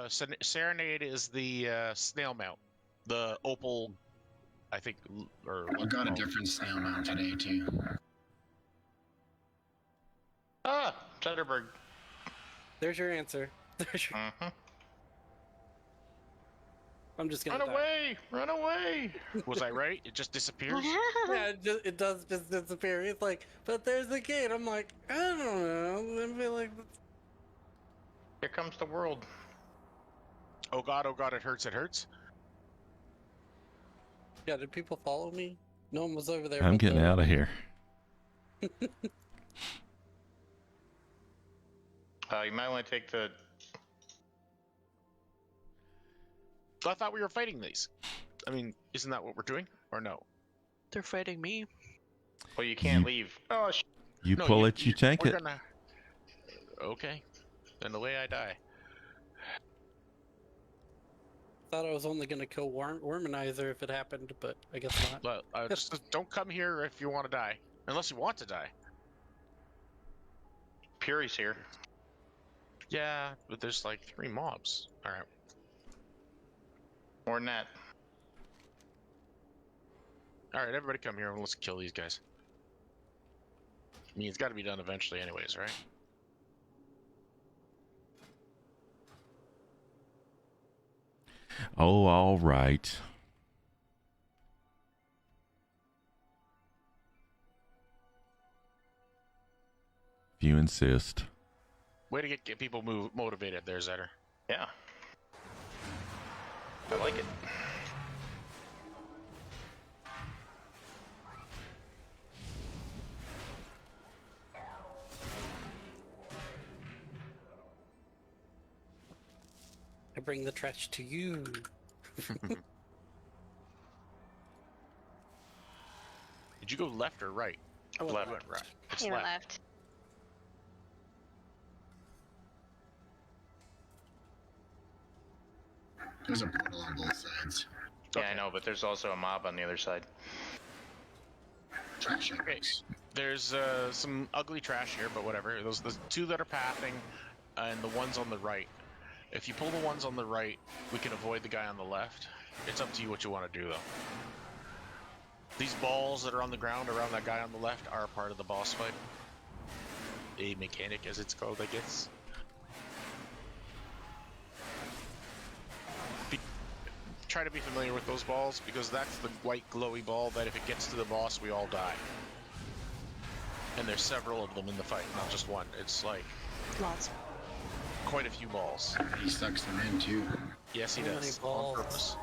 Serenade is the snail mount, the opal, I think, or I got a different snail mount today too. Ah, Zetterberg. There's your answer. There's your... I'm just gonna run away! Run away! Was I right? It just disappears. Yeah, it does just disappear. It's like, but there's the gate. I'm like, I don't know. I feel like. Here comes the world. Oh god, it hurts, it hurts. Yeah, did people follow me? No one was over there. I'm getting out of here. You might want to take the... I thought we were fighting these. I mean, isn't that what we're doing? Or no? They're fighting me. Well, you can't leave. Oh, You no, pull it, you tank it. Gonna... Okay. Then the way I die. Thought I was only gonna kill Wormanizer if it happened, but I guess not. Well, just don't come here if you want to die. Unless you want to die. Fury's here. Yeah, but there's like 3 mobs. Alright. More than that. Alright, everybody come here and let's kill these guys. I mean, it's got to be done eventually anyways, right? Oh, all right. If you insist. Way to get people motivated there, Zetter. Yeah. I like it. I bring the trash to you. Did you go left or right? Oh, left. Right. It's You went left. left. There's a portal on both sides. Yeah, I know, but there's also a mob on the other side. Trash Okay. There's some ugly trash here, but whatever. Those the 2 that are pathing, and the ones on the right. If you pull the ones on the right, we can avoid the guy on the left. It's up to you what you want to do, though. These balls that are on the ground around that guy on the left are part of the boss fight. A mechanic, as it's called, I guess. Try to be familiar with those balls, because that's the white glowy ball that if it gets to the boss, we all die. And there's several of them in the fight, not just one. It's like... Lots. Quite a few balls. He sucks them in too. Yes, he So does. many balls. On purpose.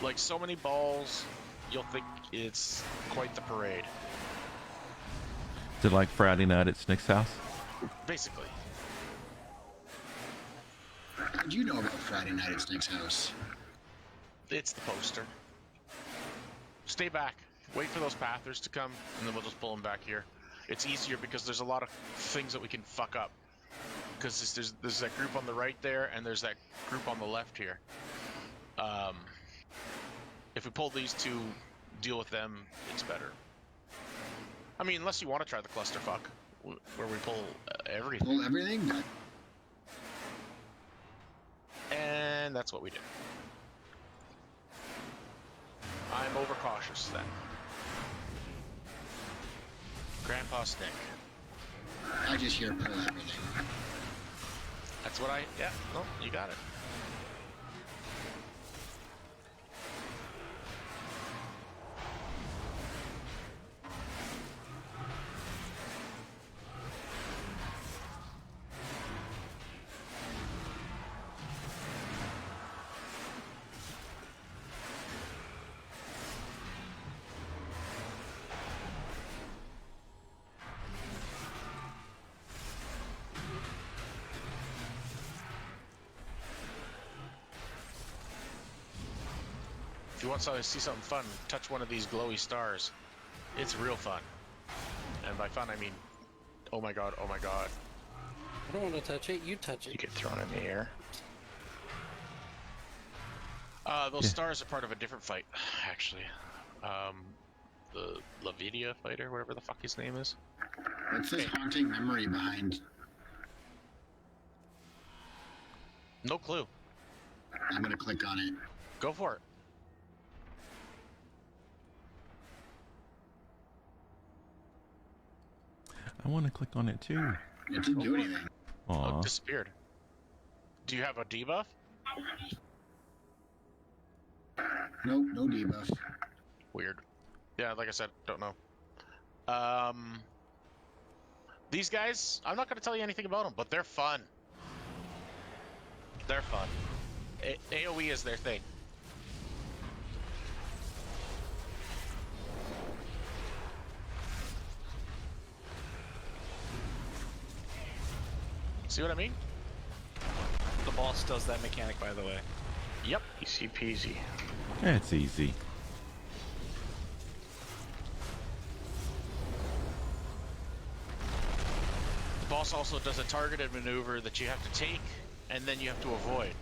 Like so many balls, you'll think it's quite the parade. Is it like Friday night at Snick's house? Basically. How do you know about Friday night at Snake's house? It's the poster. Stay back. Wait for those pathers to come, and then we'll just pull them back here. It's easier because there's a lot of things that we can fuck up. Because there's that group on the right there, and there's that group on the left here. If we pull these 2, deal with them, it's better. I mean, unless you want to try the clusterfuck, where we pull everything. Pull everything? And that's what we did. I'm overcautious then. Grandpa Snick. I just hear pull everything. That's what yeah, no, you got it. If you want to see something fun, touch one of these glowy stars. It's real fun. And by fun, I mean, oh my god, oh my god. I don't want to touch it. You touch it. You get thrown in the air. Those stars are part of a different fight, actually. The Lavidia fighter, whatever the fuck his name is. What's this haunting memory behind? No clue. I'm gonna click on it. Go for it. I want to click on it too. It didn't do anything. Oh, Aw. it disappeared. Do you have a debuff? Nope, no debuff. Weird. Yeah, like I said, don't know. These guys, I'm not going to tell you anything about them, but they're fun. They're fun. AoE is their thing. See what I mean? The boss does that mechanic, by the way. Yep. Easy peasy. It's easy. The boss also does a targeted maneuver that you have to take, and then you have to avoid,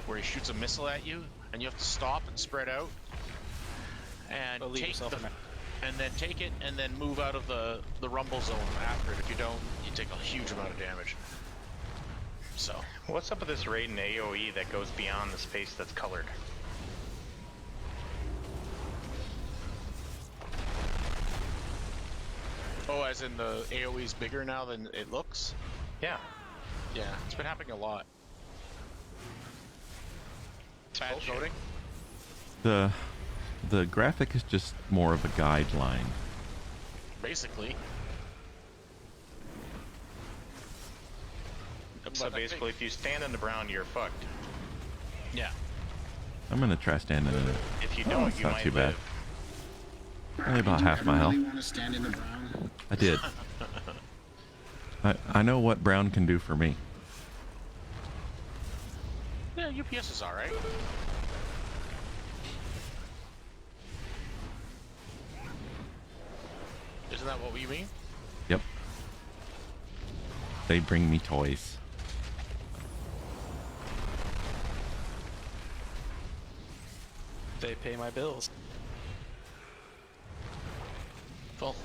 where he shoots a missile at you, and you have to stop and spread out, and But leave take yourself the, in there. and then take it, and then move out of the rumble zone after it. If you don't, you take a huge amount of damage. So, What's up with this raid in AoE that goes beyond the space that's colored? oh, as in the AoE's bigger now than it looks? Yeah. Yeah, it's been happening a lot. Bad bullshit. coding? The graphic is just more of a guideline. Basically. So But I basically, if you stand in the brown, you're fucked. Yeah. I'm gonna try standing in it. If you Oh, don't, it's you not might too bad. live. Only about Did you half ever my health. really want to stand in the brown? I did. I know what brown can do for me. Yeah, UPS is alright. Isn't that what we mean? Yep. They bring me toys. They pay my bills. Well,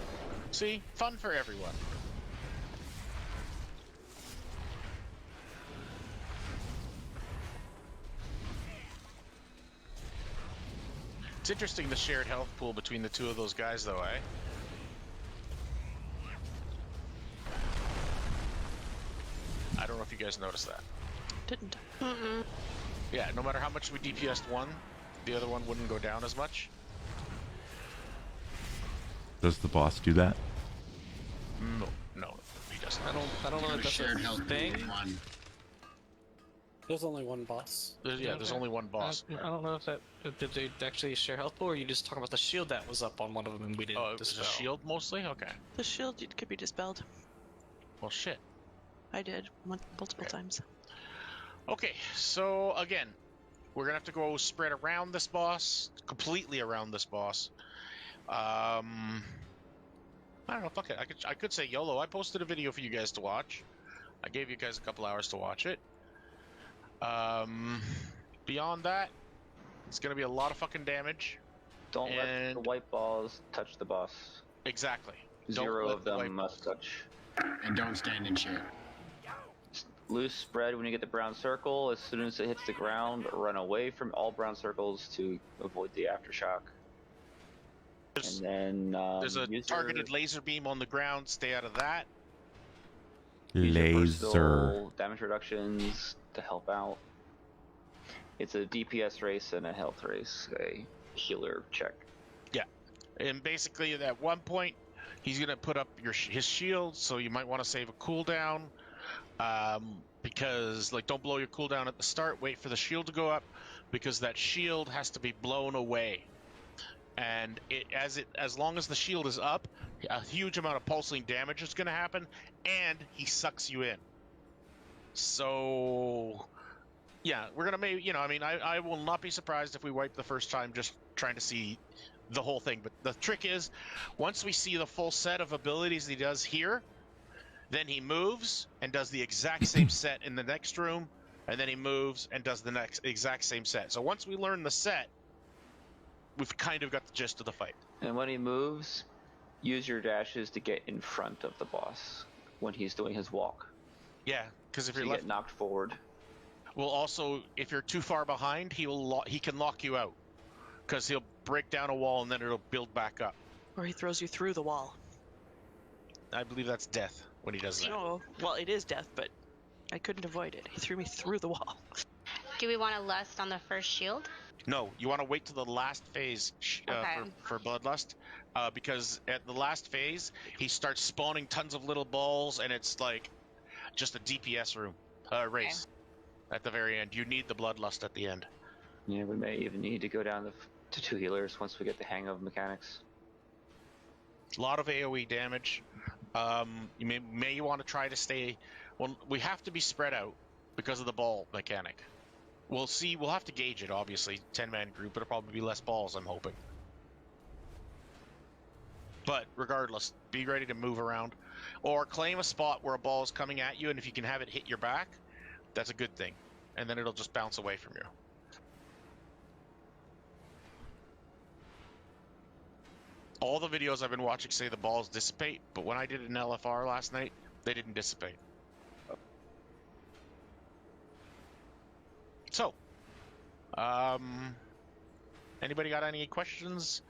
see? Fun for everyone. It's interesting the shared health pool between the two of those guys, though, eh? I don't know if you guys noticed that. Didn't. Yeah, no matter how much we DPS'd one, the other one wouldn't go down as much. Does the boss do that? No, he doesn't. I don't know Got if a that's shared a health thing. one. There's only one boss. There's only one boss. I don't know if that did they actually share health pool, or you just talking about the shield that was up on one of them and we didn't Oh, it was a dispel. shield mostly? Okay. The shield could be dispelled. Well, shit. I did multiple times. Okay, so again, we're gonna have to go spread around this boss, completely around this boss. I don't know, fuck it. I could say YOLO. I posted a video for you guys to watch. I gave you guys a couple hours to watch it. Beyond that, it's gonna be a lot of fucking damage. Don't let the And- white balls touch the boss. Exactly. Don't Zero let of the white them must balls- touch. And don't stand in shit. Loose spread when you get the brown circle. As soon as it hits the ground, run away from all brown circles to avoid the aftershock. There's, And then there's a use targeted laser beam on the ground. Stay out of that. use your Laser. versatile damage reductions to help out. It's a DPS race and a health race, a healer check. And basically, at one point, he's gonna put up his shield, so you might want to save a cooldown. Because don't blow your cooldown at the start. Wait for the shield to go up, because that shield has to be blown away. And as long as the shield is up, a huge amount of pulsing damage is gonna happen, and he sucks you in. So, yeah, we're gonna I will not be surprised if we wipe the first time just trying to see the whole thing. But the trick is, once we see the full set of abilities he does here, then he moves and does the exact same set in the next room, and then he moves and does the next exact same set. So once we learn the set, we've kind of got the gist of the fight. And when he moves, use your dashes to get in front of the boss when he's doing his walk. Yeah, because if So you're you left, get knocked forward. will also, if you're too far behind, he can lock you out because he'll break down a wall and then it'll build back up. Or he throws you through the wall. I believe that's death when he does that. No, well, it is death, but I couldn't avoid it. He threw me through the wall. Do we want to lust on the first shield? No, you want to wait to the last phase Okay. for Bloodlust, because at the last phase he starts spawning tons of little balls, and it's like just a DPS room race. At the very end, you need the Bloodlust at the end. Yeah, we may even need to go down to 2 healers once we get the hang of mechanics. A lot of AoE damage. You may want to try to stay. Well, we have to be spread out because of the ball mechanic. We'll see. We'll have to gauge it. Obviously, 10-man group. It'll probably be less balls. I'm hoping. But regardless, be ready to move around, or claim a spot where a ball is coming at you, and if you can have it hit your back, that's a good thing, and then it'll just bounce away from you. All the videos I've been watching say the balls dissipate, but when I did an LFR last night, they didn't dissipate. So, anybody got any questions?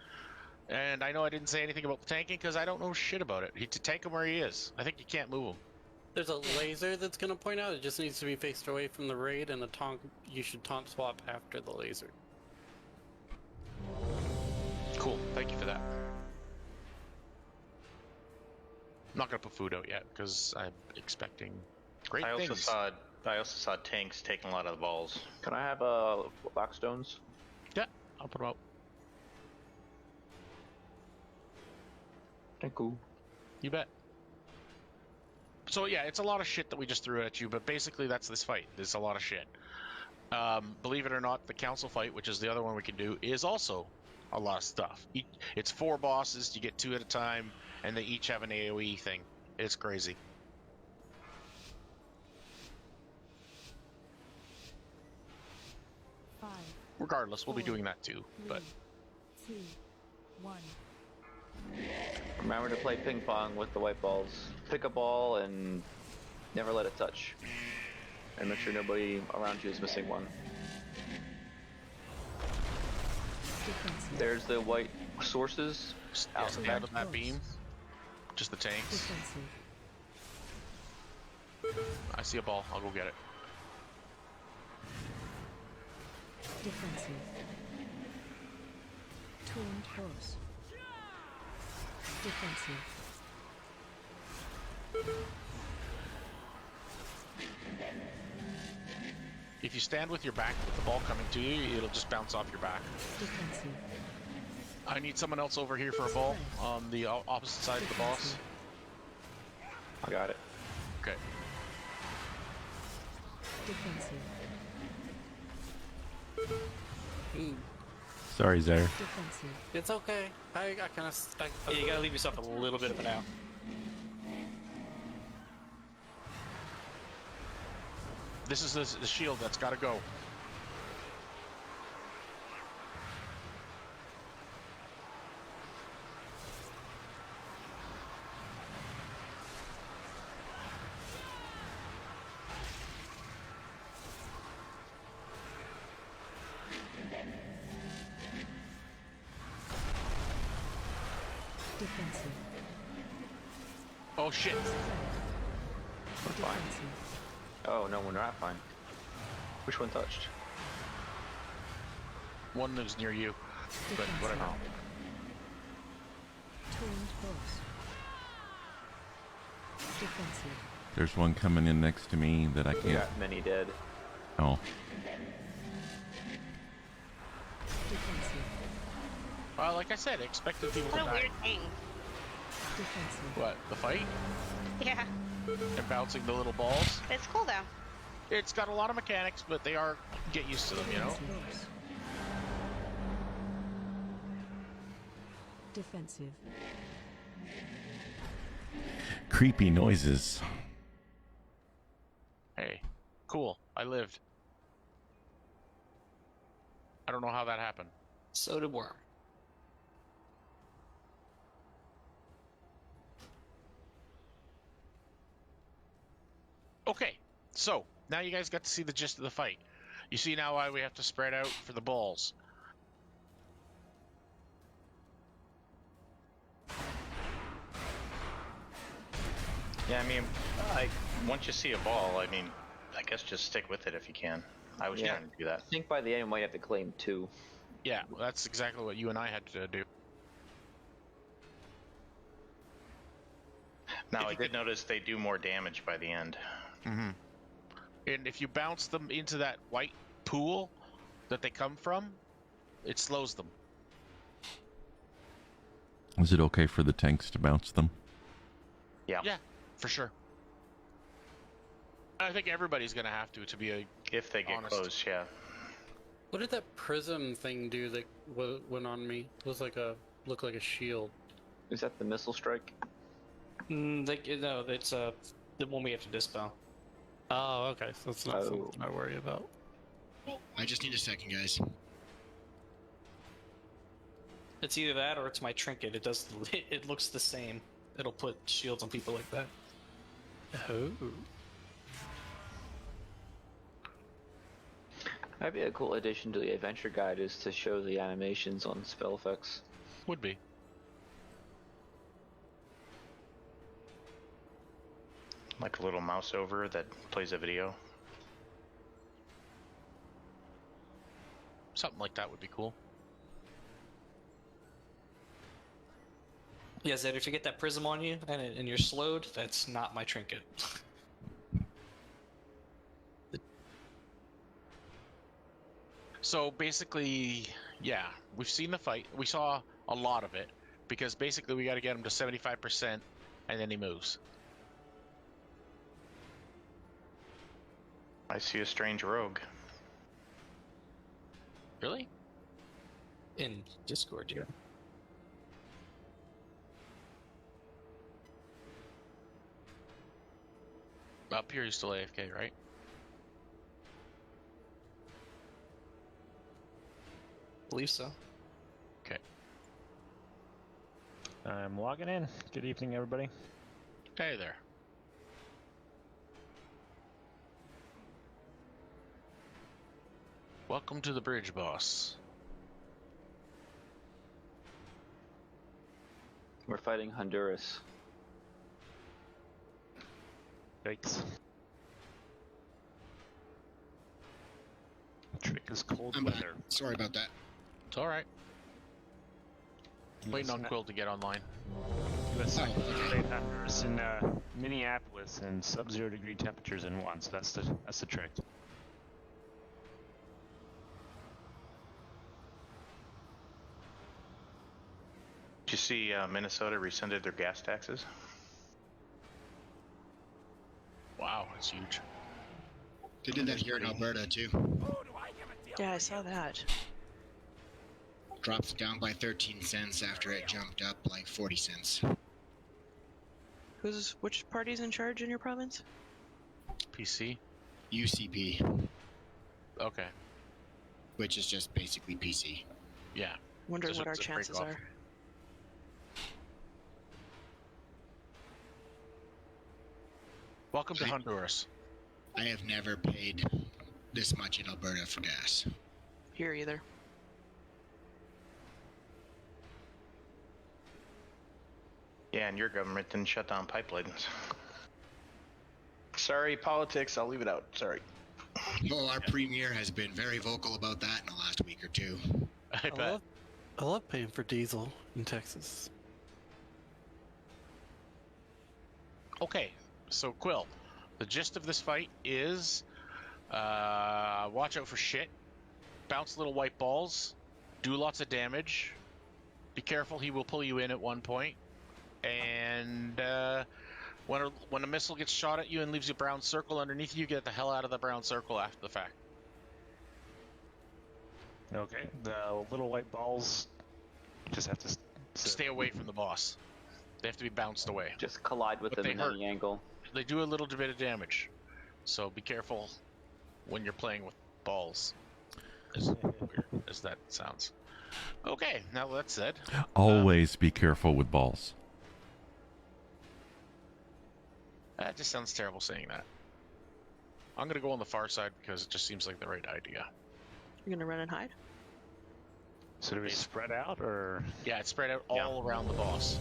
And I know I didn't say anything about the tanking because I don't know shit about it. To tank him where he is. I think you can't move him. There's a laser that's gonna point out. It just needs to be faced away from the raid, and you should taunt swap after the laser. Cool. Thank you for that. I'm not gonna put food out yet because I'm expecting great I things. also saw tanks taking a lot of the balls. Can I have Blackstones? Yeah, I'll put them out. Thank you. You bet. So yeah, it's a lot of shit that we just threw at you, but basically that's this fight. There's a lot of shit. Believe it or not, the council fight, which is the other one we can do, is also a lot of stuff. It's 4 bosses, you get 2 at a time, and they each have an AoE thing. It's crazy. Regardless, we'll be doing that too, but... 2, 1. Remember to play ping pong with the white balls. Pick a ball and never let it touch. And make sure nobody around you is missing one. Defensive. There's the white sources. Yeah, stay out of that beam. Just the tanks. Defensive. I see a ball. I'll go get it. Defensive. Tuned close. Defensive. If you stand with your back with the ball coming to you, it'll just bounce off your back. Defensive. I need someone else over here for a ball on the opposite side of the boss. I got it. Okay. Defensive. Sorry, Zaire. Defensive. It's okay. I kind of. Yeah, you gotta leave yourself a little bit of an out. This is the shield that's got to go. Defensive. Oh shit! We're fine. Defensive. Oh no, we're not fine. Which one touched? One lives near you, but whatever. Tuned close. Defensive. There's one coming in next to me that I We can't. got many dead. Oh, Defensive. Well, like I said, I expected people What to a die. weird thing. Defensive. What, the fight? Yeah. And bouncing the little balls? It's cool though. It's got a lot of mechanics, but they are... get used to them, you know? Close. Defensive. creepy noises. Hey, cool. I lived. I don't know how that happened. So did Worm. Okay, so Now you guys got to see the gist of the fight. You see now why we have to spread out for the balls. Yeah, I mean, once you see a ball, I mean, I guess just stick with it if you can. I was Yeah. trying to do that. I think by the end we might have to claim 2. Yeah, well, that's exactly what you and I had to do. Now, If I you did could- notice they do more damage by the end. Mm-hmm. And if you bounce them into that white pool that they come from, it slows them. Is it okay for the tanks to bounce them? Yeah. Yeah, for sure. I think everybody's gonna have to be a. If they get Honest. close, yeah. What did that prism thing do that went on me? It was like looked like a shield. Is that the missile strike? No, it's the one we have to dispel. Oh, okay. So it's not Oh. something I worry about. I just need a second, guys. It's either that or it's my trinket. It does. It looks the same. It'll put shields on people like that. Oh. That'd be a cool addition to the adventure guide is to show the animations on spell effects. Would be. Like a little mouse over that plays a video. Something like that would be cool. Yeah, Zed, if you get that prism on you and you're slowed, that's not my trinket. So basically, yeah, we've seen the fight. We saw a lot of it because basically we got to get him to 75%, and then he moves. I see a strange rogue. Really? In Discord, yeah. Up here, he's still AFK, right? Believe so. Okay. I'm logging in. Good evening, everybody. Hey there. Welcome to the bridge, boss. We're fighting Honduras. Yikes. Trick is cold I'm back. weather. Sorry about that. It's all right. Waiting on Yes, Quill to get online. US Oh, okay. State Honduras in Minneapolis and sub-0 degree temperatures in one, so that's the trick. Did you see Minnesota rescinded their gas taxes? Wow, that's huge. They did that here in Alberta too. Yeah, I saw that. Drops down by 13 cents after it jumped up like 40 cents. Which party's in charge in your province? PC? UCP, Okay. which is just basically PC. Yeah. Wonder Just what our a break chances off. are. Welcome to Hi. Honduras. I have never paid this much in Alberta for gas. Here either. Yeah, and your government didn't shut down pipelines. Sorry, politics. I'll leave it out. Sorry. Well, our premier has been very vocal about that in the last week or two. I bet. I love paying for diesel in Texas. Okay, so Quill, the gist of this fight is watch out for shit, bounce little white balls, do lots of damage, be careful, he will pull you in at one point, and when a missile gets shot at you and leaves a brown circle underneath you, get the hell out of the brown circle after the fact. Okay, the little white balls just have to Stay away from the boss. They have to be bounced away. Just collide with But them they in any angle. They do a little bit of damage, so be careful when you're playing with balls. As weird as that sounds. Okay, now that said, Always be careful with balls. that just sounds terrible saying that. I'm gonna go on the far side because it just seems like the right idea. You're gonna run and hide? So do we spread out, or? Yeah, it's spread out all around the boss.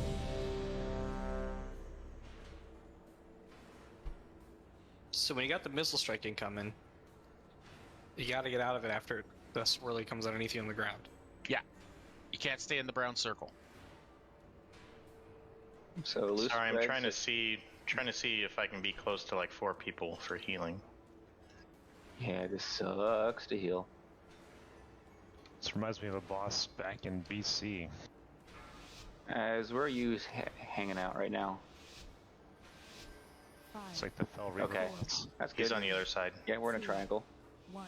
So when you got the missile strike incoming, you got to get out of it after the swirly comes underneath you on the ground. Yeah, you can't stay in the brown circle. So loose Sorry, I'm spreads- trying to see if I can be close to like 4 people for healing. Yeah, this sucks to heal. This reminds me of a boss back in BC. As where are you hanging out right now? 5, It's like the Fel Rico Okay. ones. That's good. He's on the other side. Yeah, we're in a triangle. 1.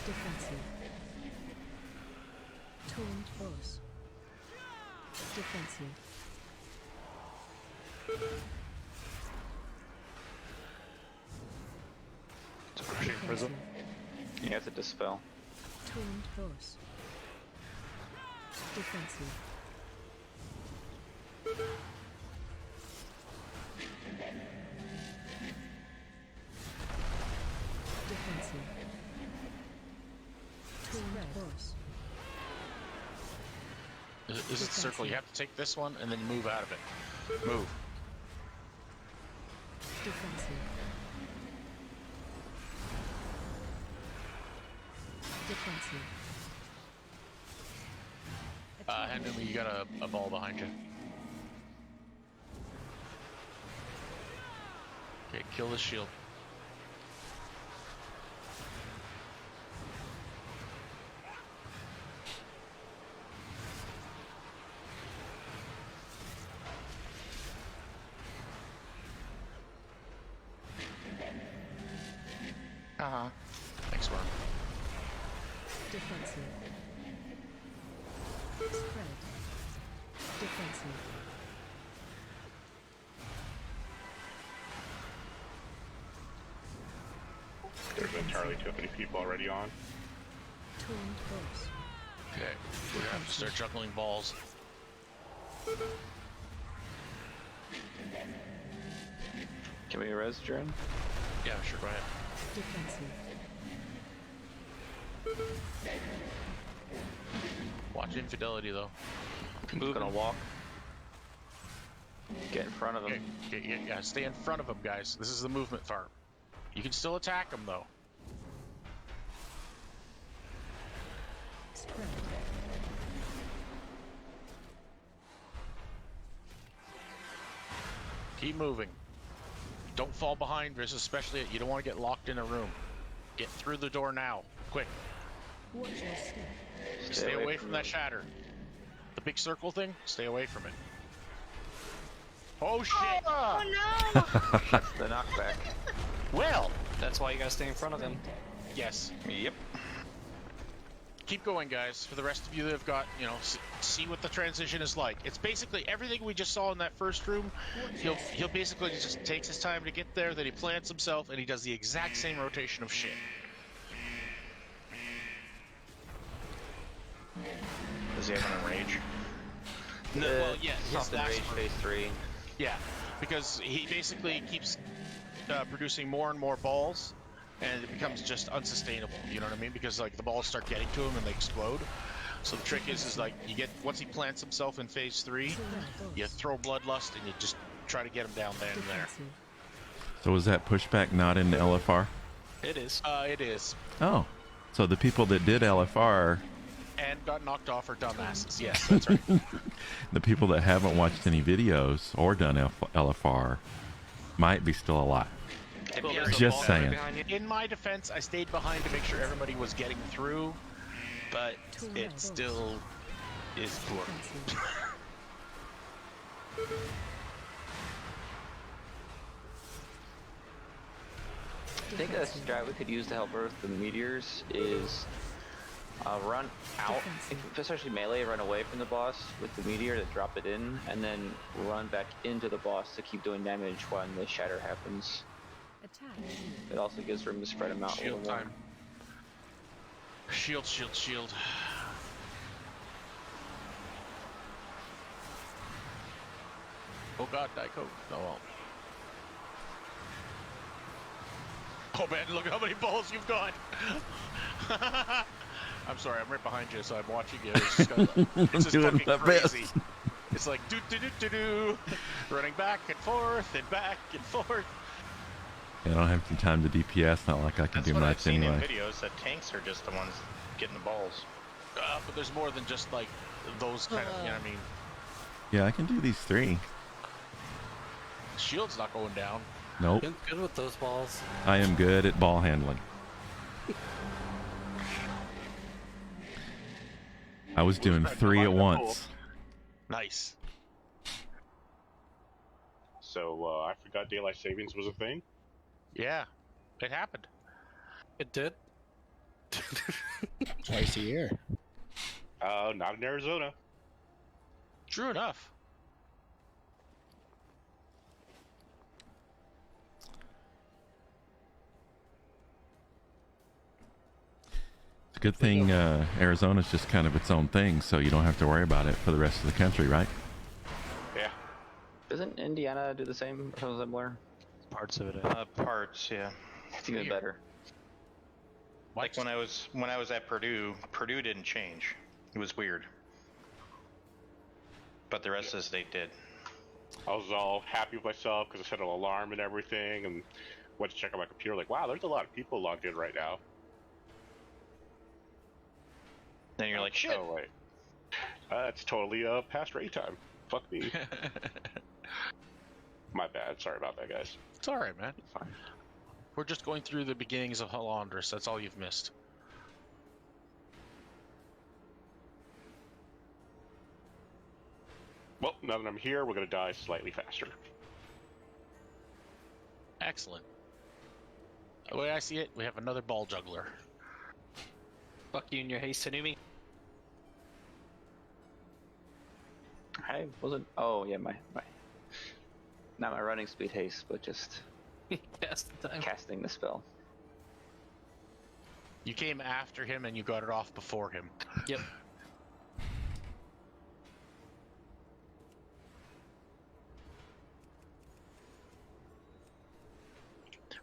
Defensive. Taunt boss. Defensive. It's a crushing prism. Defensive. Yeah, it's a dispel. Taunt boss. Defensive. Defensive. Taunt boss. This is the circle. You have to take this one and then move out of it. Move. Defensive. Defensive. Henry, you got a ball behind you. Okay, kill the shield. Thanks, Worm. Defensive. Spread. Defensive. There's entirely too many people already on. Taunt boss. Okay, we're gonna have to start juggling balls. Can we res, Jaren? Yeah, sure, go ahead. Defensive. Watch infidelity, though. I'm gonna walk. Get in front of him. Okay, yeah, stay in front of him, guys. This is the movement farm. You can still attack him, though. Spread. Keep moving. Don't fall behind this, especially you don't want to get locked in a room. Get through the door now, quick. Watch your step. Stay away from that shatter. The big circle thing, stay away from it. Oh shit! Oh no! The knockback. Well, That's why you gotta stay in front of him. yes. Yep. Keep going, guys. For the rest of you that have got, you know, see what the transition is like. It's basically everything we just saw in that first room. He'll basically just takes his time to get there, then he plants himself, and he does the exact same rotation of shit. Does he have an enrage? No, well, yeah, his Something last rage phase 3. yeah, because he basically keeps producing more and more balls, and it becomes just unsustainable. You know what I mean? Because like the balls start getting to him and they explode. So the trick is like you get once he plants himself in phase 3, you throw bloodlust and you just try to get him down there and there. Defensive. So was that pushback not in LFR? It is. It is, Oh, so the people that did LFR, and got knocked off are dumbasses. Yes, that's right. the people that haven't watched any videos or done LFR, might be still alive. Well, Yeah, there's a just ball saying. behind you. In my defense, I stayed behind to make sure everybody was getting through, but it still is poor. Defensive. I think a strat we could use to help Earth the meteors is run out, especially melee, run away from the boss with the meteor to drop it in, and then run back into the boss to keep doing damage when the shatter happens. Attack. It also gives room to spread them out a little Shield more. time. Shield, shield, shield. Oh god, Diet Coke. Oh well. Oh man, look how many balls you've got! I'm sorry, I'm right behind you, so I'm watching you. It's just, it's just Doing fucking my crazy. best. It's like do do do do do, running back and forth and back and forth. I don't have any time to DPS. Not like I can That's do what I've much seen anyway. in videos, that tanks are just the ones getting the balls. But there's more than just like those kind of. You know what I mean? Yeah, I can do these 3. Shield's not going down. Nope. Good with those balls. I am good at ball handling. I was doing 3 at once. Nice. So I forgot daylight savings was a thing. Yeah, it happened. It did. Twice a year. Not in Arizona. True enough. It's a good thing Arizona's just kind of its own thing, so you don't have to worry about it for the rest of the country, right? Yeah. Doesn't Indiana do the same or something similar? Parts of it. Parts, yeah. It's even better. Like when I was at Purdue, Purdue didn't change. It was weird. But the rest of the state did. I was all happy with myself because I set an alarm and everything, and went to check on my computer. Like, wow, there's a lot of people logged in right now. Then you're like, shit. Oh wait, it's totally past raid time. Fuck me. My bad. Sorry about that, guys. It's all right, man. Fine. We're just going through the beginnings of Halondrus. That's all you've missed. Well, now that I'm here, we're gonna die slightly faster. Excellent. The way I see it, we have another ball juggler. Fuck you and your haste, Tanumi. I wasn't. Oh yeah, my not my running speed haste, but just Cast the time. casting the spell. You came after him and you got it off before him. Yep.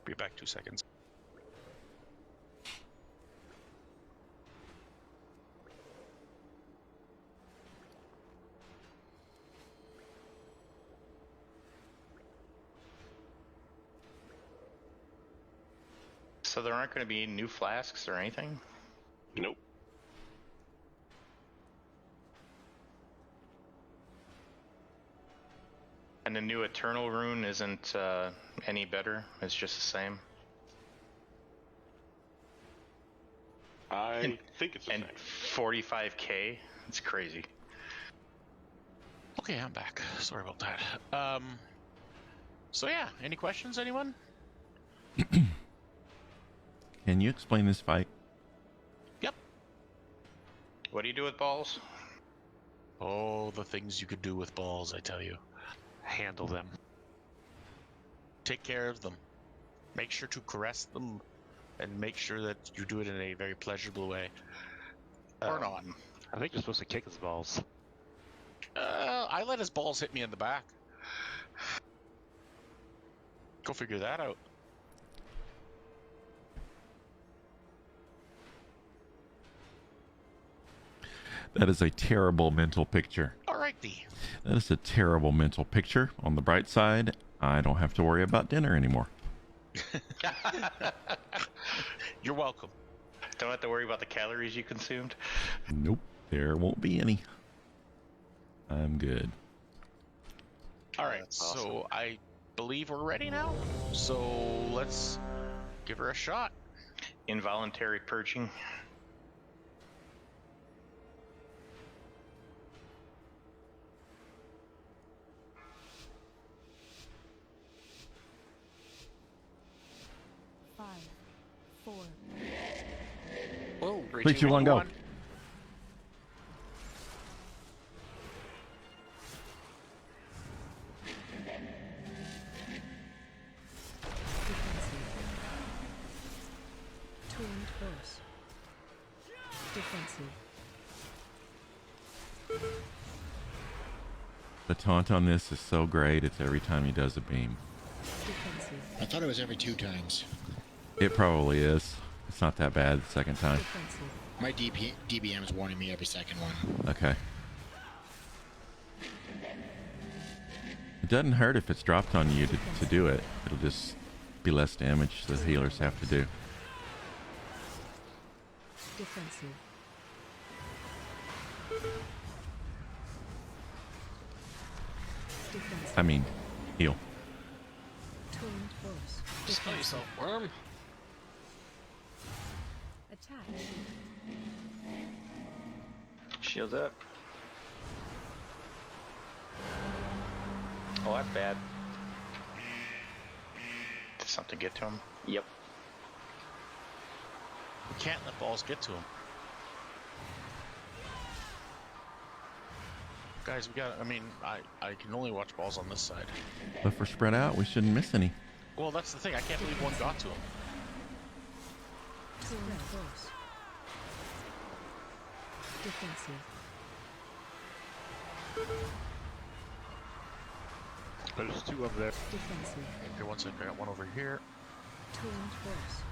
Be back 2 seconds. So there aren't going to be new flasks or anything? Nope. And the new Eternal Rune isn't any better? It's just the same? I think it's the And same. 45k? It's crazy. Okay, I'm back. Sorry about that. So yeah, any questions, anyone? Can you explain this fight? Yep. What do you do with balls? Oh, the things you could do with balls, I tell you. Handle them. Take care of them. Make sure to caress them, and make sure that you do it in a very pleasurable way. Or not. I think you're supposed to kick his balls. I let his balls hit me in the back. Go figure that out. That is a terrible mental picture. Alrighty. That is a terrible mental picture. On the bright side, I don't have to worry about dinner anymore. You're welcome. Don't have to worry about the calories you consumed? Nope, there won't be any. I'm good. Alright, That's awesome. so I believe we're ready now. So let's give her a shot. Involuntary purging. Five, 4, Whoa, 3, 2, 1, go. defensive. Tuned force. Defensive. The taunt on this is so great. It's every time he does a beam. Defensive. I thought it was every 2 times. It probably is. It's not that bad the second time. Defensive. My DBM is warning me every second one. Okay. It doesn't hurt if it's dropped on you to do it. It'll just be less damage the healers have to do. Defensive. Defensive. I mean, heal. Taunt boss. Spell yourself, worm. Attack. Shields up. Oh, that's bad. Did something get to him? Yep. We can't let balls get to him. Guys, we got. I mean, I can only watch balls on this side. But if we're spread out, we shouldn't miss any. Well, that's the thing. I can't believe one got to him. Taunt boss. Defensive. There's 2 over there. Defensive. Okay, one second. I got one over here. Taunt boss.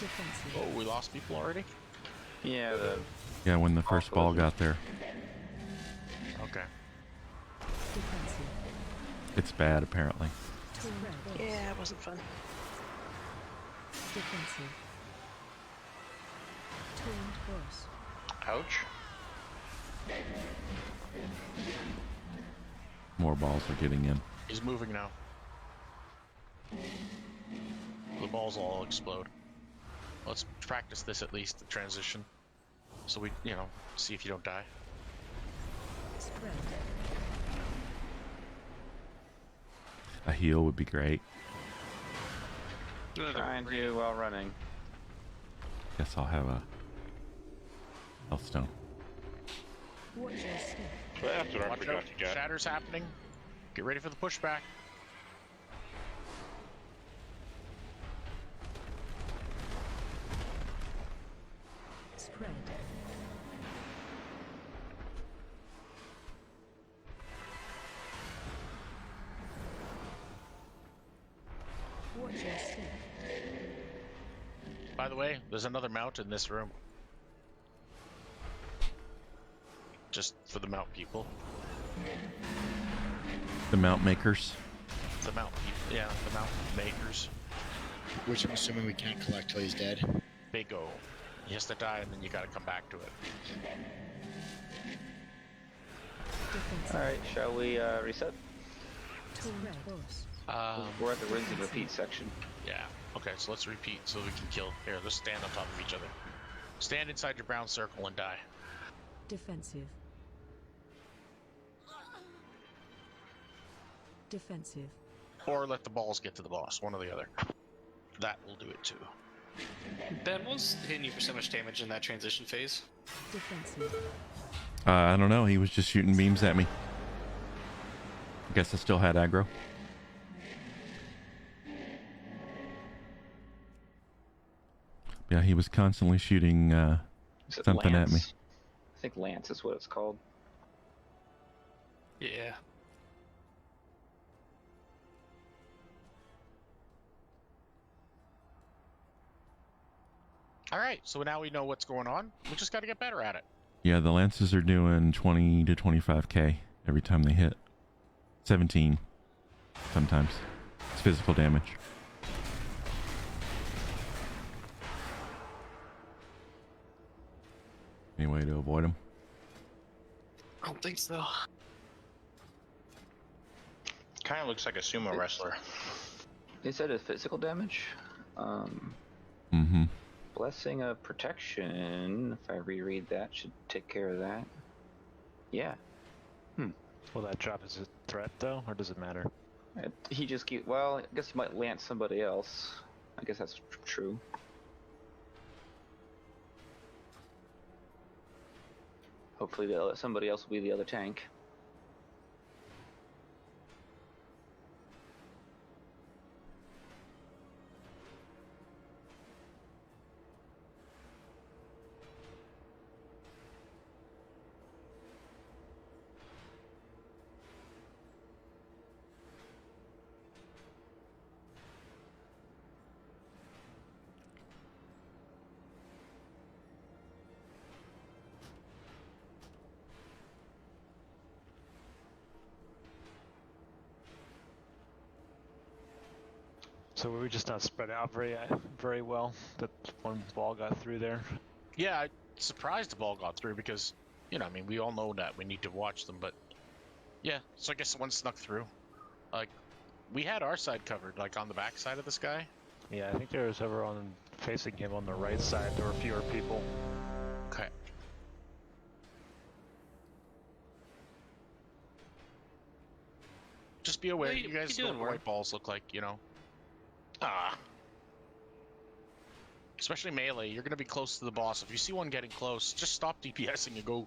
Defensive. Oh, we lost people already? Yeah, Yeah, when the first ball got there. Okay. Defensive. It's bad, apparently. Taunt boss. Yeah, it wasn't fun. Defensive. Taunt boss. Ouch. More balls are getting in. He's moving now. The balls will all explode. Let's practice this at least, the transition. So we, see if you don't die. Spread. A heal would be great. trying to while running. Guess I'll have a health stone. Watch your step. That's what I Watch forgot out. to get. Shatter's happening. Get ready for the pushback. Spread. Watch your step. By the way, there's another mount in this room. Just for the mount people. The mount makers. The mount people. Yeah, the mount makers. Which I'm assuming we can't collect till he's dead. Big O. He has to die and then you gotta come back to it. Defensive. Alright, shall we reset? Taunt boss. We're at the rinse and repeat section. Yeah. Okay, so let's repeat so we can kill. Here, let's stand on top of each other. Stand inside your brown circle and die. Defensive. Defensive. Or let the balls get to the boss, one or the other. That will do it too. Ben, what was hitting you for so much damage in that transition phase? Defensive. I don't know. He was just shooting beams at me. I guess I still had aggro. Yeah, he was constantly shooting Is it something at me. Lance? I think Lance is what it's called. Yeah. Alright, so now we know what's going on. We just gotta get better at it. Yeah, the lances are doing 20 to 25k every time they hit. 17 sometimes. It's physical damage. Any way to avoid them? I don't think so. Kind of looks like a sumo wrestler. They said it's physical damage. Mm-hmm. Blessing of Protection, if I reread that, should take care of that. Yeah. Will that drop as a threat, though, or does it matter? He just keep. Well, I guess he might lance somebody else. I guess that's true. Hopefully, somebody else will be the other tank. So were we just not spread out very well? That one ball got through there. Yeah, I'm surprised the ball got through because, you know, I mean, we all know that we need to watch them, but yeah. So I guess one snuck through. Like, we had our side covered, like on the back side of this guy. Yeah, I think there was over on facing him on the right side. There were fewer people. Okay. Just be aware. What are You you guys know doing, what Warren? white balls look like, you know. Ah, Especially melee, you're gonna be close to the boss. If you see one getting close, just stop DPSing and go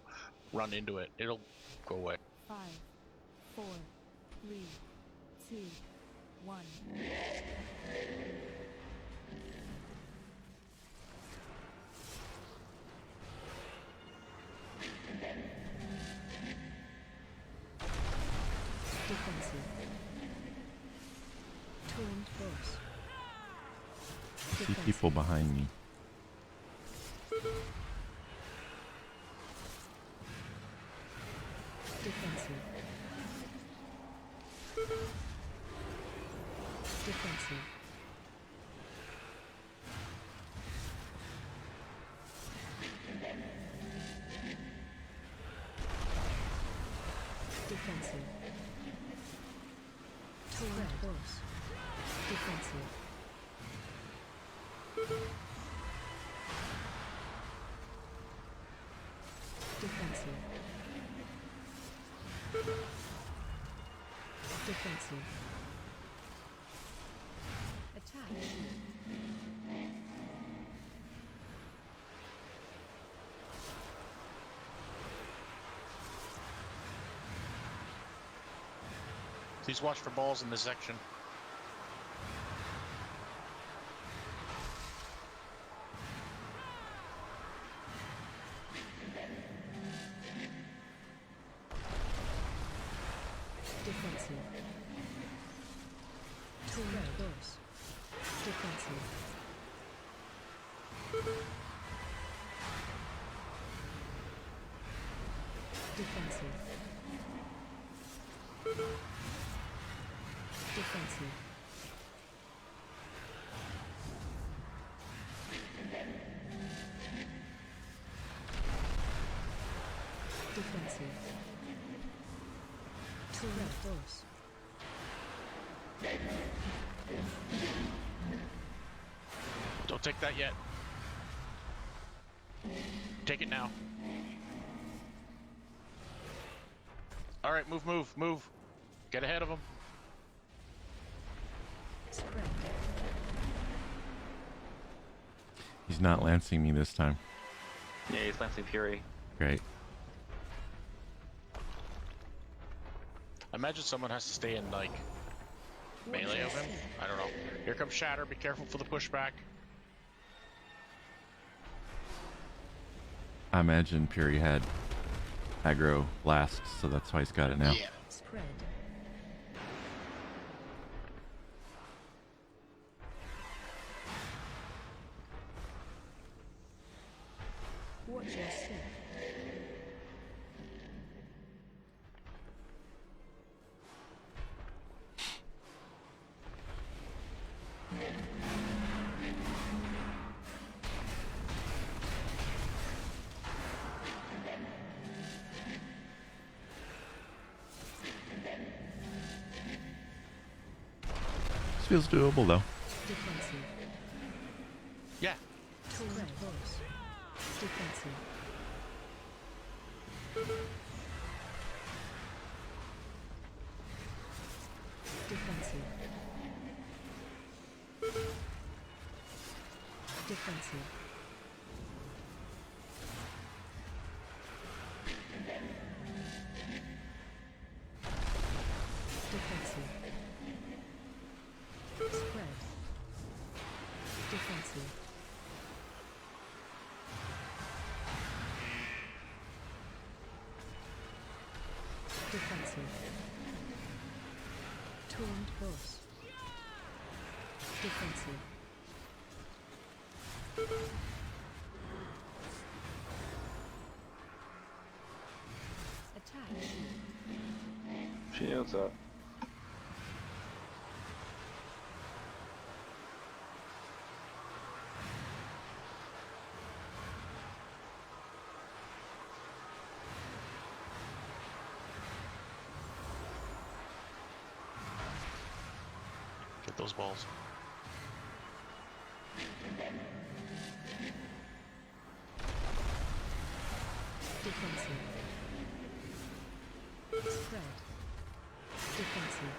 run into it. It'll go away. 5, 4, 3, 2, 1. Defensive. Taunt boss. I see people behind me. Defensive. Defensive. Defensive. Taunt boss. Defensive. Defensive. Defensive. Attack. Please watch for balls in this section. Defensive. Taunt boss. Defensive. Defensive. Defensive. Defensive. Taunt boss. Don't take that yet. Take it now. All right, move. Get ahead of them. Spread. He's not lancing me this time. yeah, he's Lancing Fury. Great. I imagine someone has to stay in, like, melee of him. I don't know. Here comes Shatter. Be careful for the pushback. I imagine Fury had aggro last, so that's why he's got it now. Yeah. Spread. Watch your step. This feels doable though. Defensive. Yeah. Taunt boss. Defensive. Defensive. Defensive. Defensive. Spread. Defensive. Defensive. Taunt boss. Defensive. Attack. Shields up. Get those balls. Defensive. Spread. Defensive.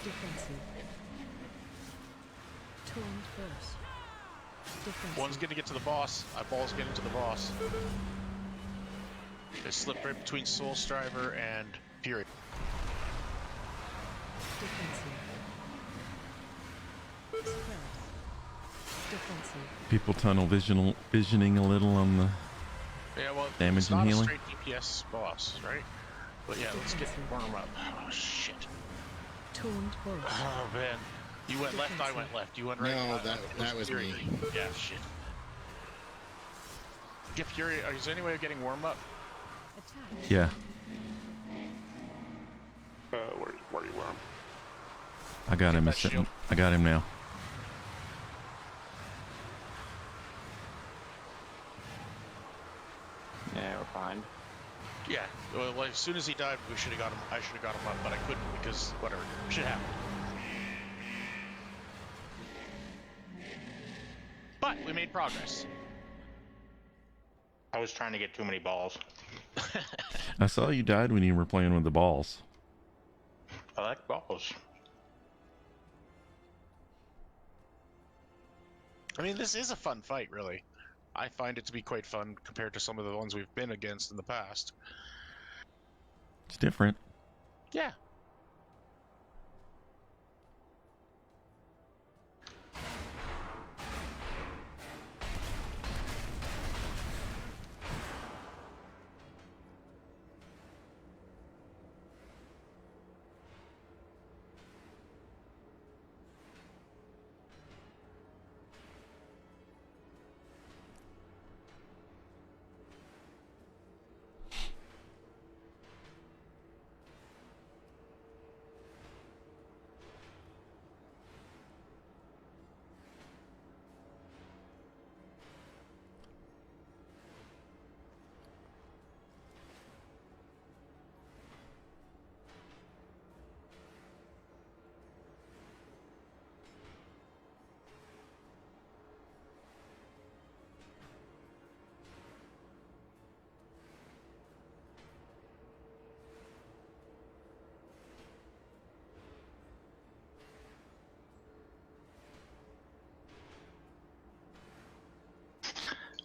Defensive. Taunt burst. Defensive. One's gonna get to the boss. Ball's getting to the boss. They slipped right between Soul Striver and Fury. Defensive. Spread. Defensive. People tunnel visioning a little on the Yeah, well, damage it's and not healing. a straight DPS boss, right? But yeah, let's get warm up. Oh shit. Taunt burst. Oh man. You went left, I went left. You went right. No, I- that was Fury. me. Yeah, shit. Get Fury. Is there any way of getting warm up? Attack. Yeah, Where you were? I got him. that shield. I got him now. Yeah, we're fine. Yeah. Well, as soon as he died, we should have got him. I should have got him up, but I couldn't because whatever. Shit happened. But we made progress. I was trying to get too many balls. I saw you died when you were playing with the balls. I like balls. I mean, this is a fun fight, really. I find it to be quite fun compared to some of the ones we've been against in the past. It's different. Yeah.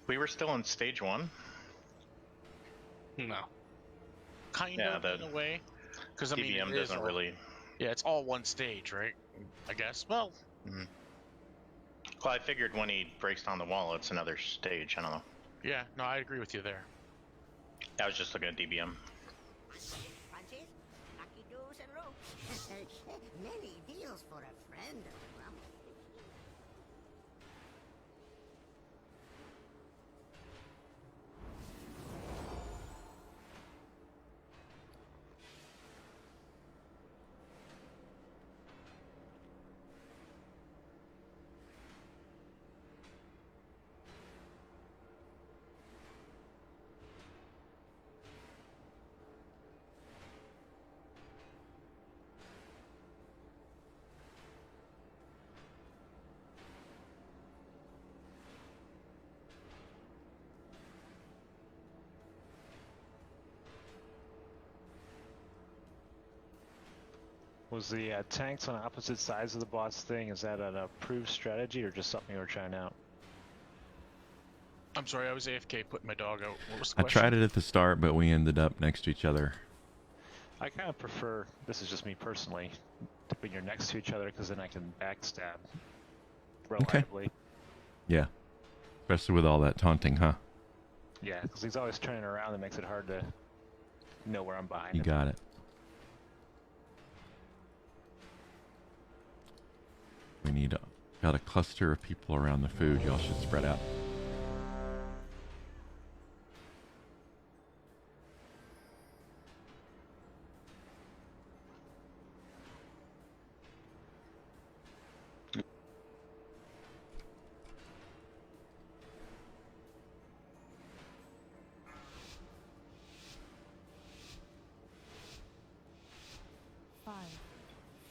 We were still in stage 1. No. Kind Yeah, of, the in a way. Because, I mean, DBM it is doesn't all- really. Yeah, it's all one stage, right? I guess. Well, Well, I figured when he breaks down the wall, it's another stage. I don't know. yeah, no, I agree with you there. I was just looking at DBM. Francis, lucky doos and ropes. Many deals for a friend of the Rumble. Was the tanks on opposite sides of the boss thing, is that an approved strategy or just something you were trying out? I'm sorry, I was AFK putting my dog out. What was the I question? tried it at the start, but we ended up next to each other. I kind of prefer, this is just me personally, to when you're next to each other because then I can backstab reliably. Yeah. Especially with all that taunting, huh? Yeah, because he's always turning around. That makes it hard to know where I'm behind You him. got it. We need got a cluster of people around the food. Y'all should spread out.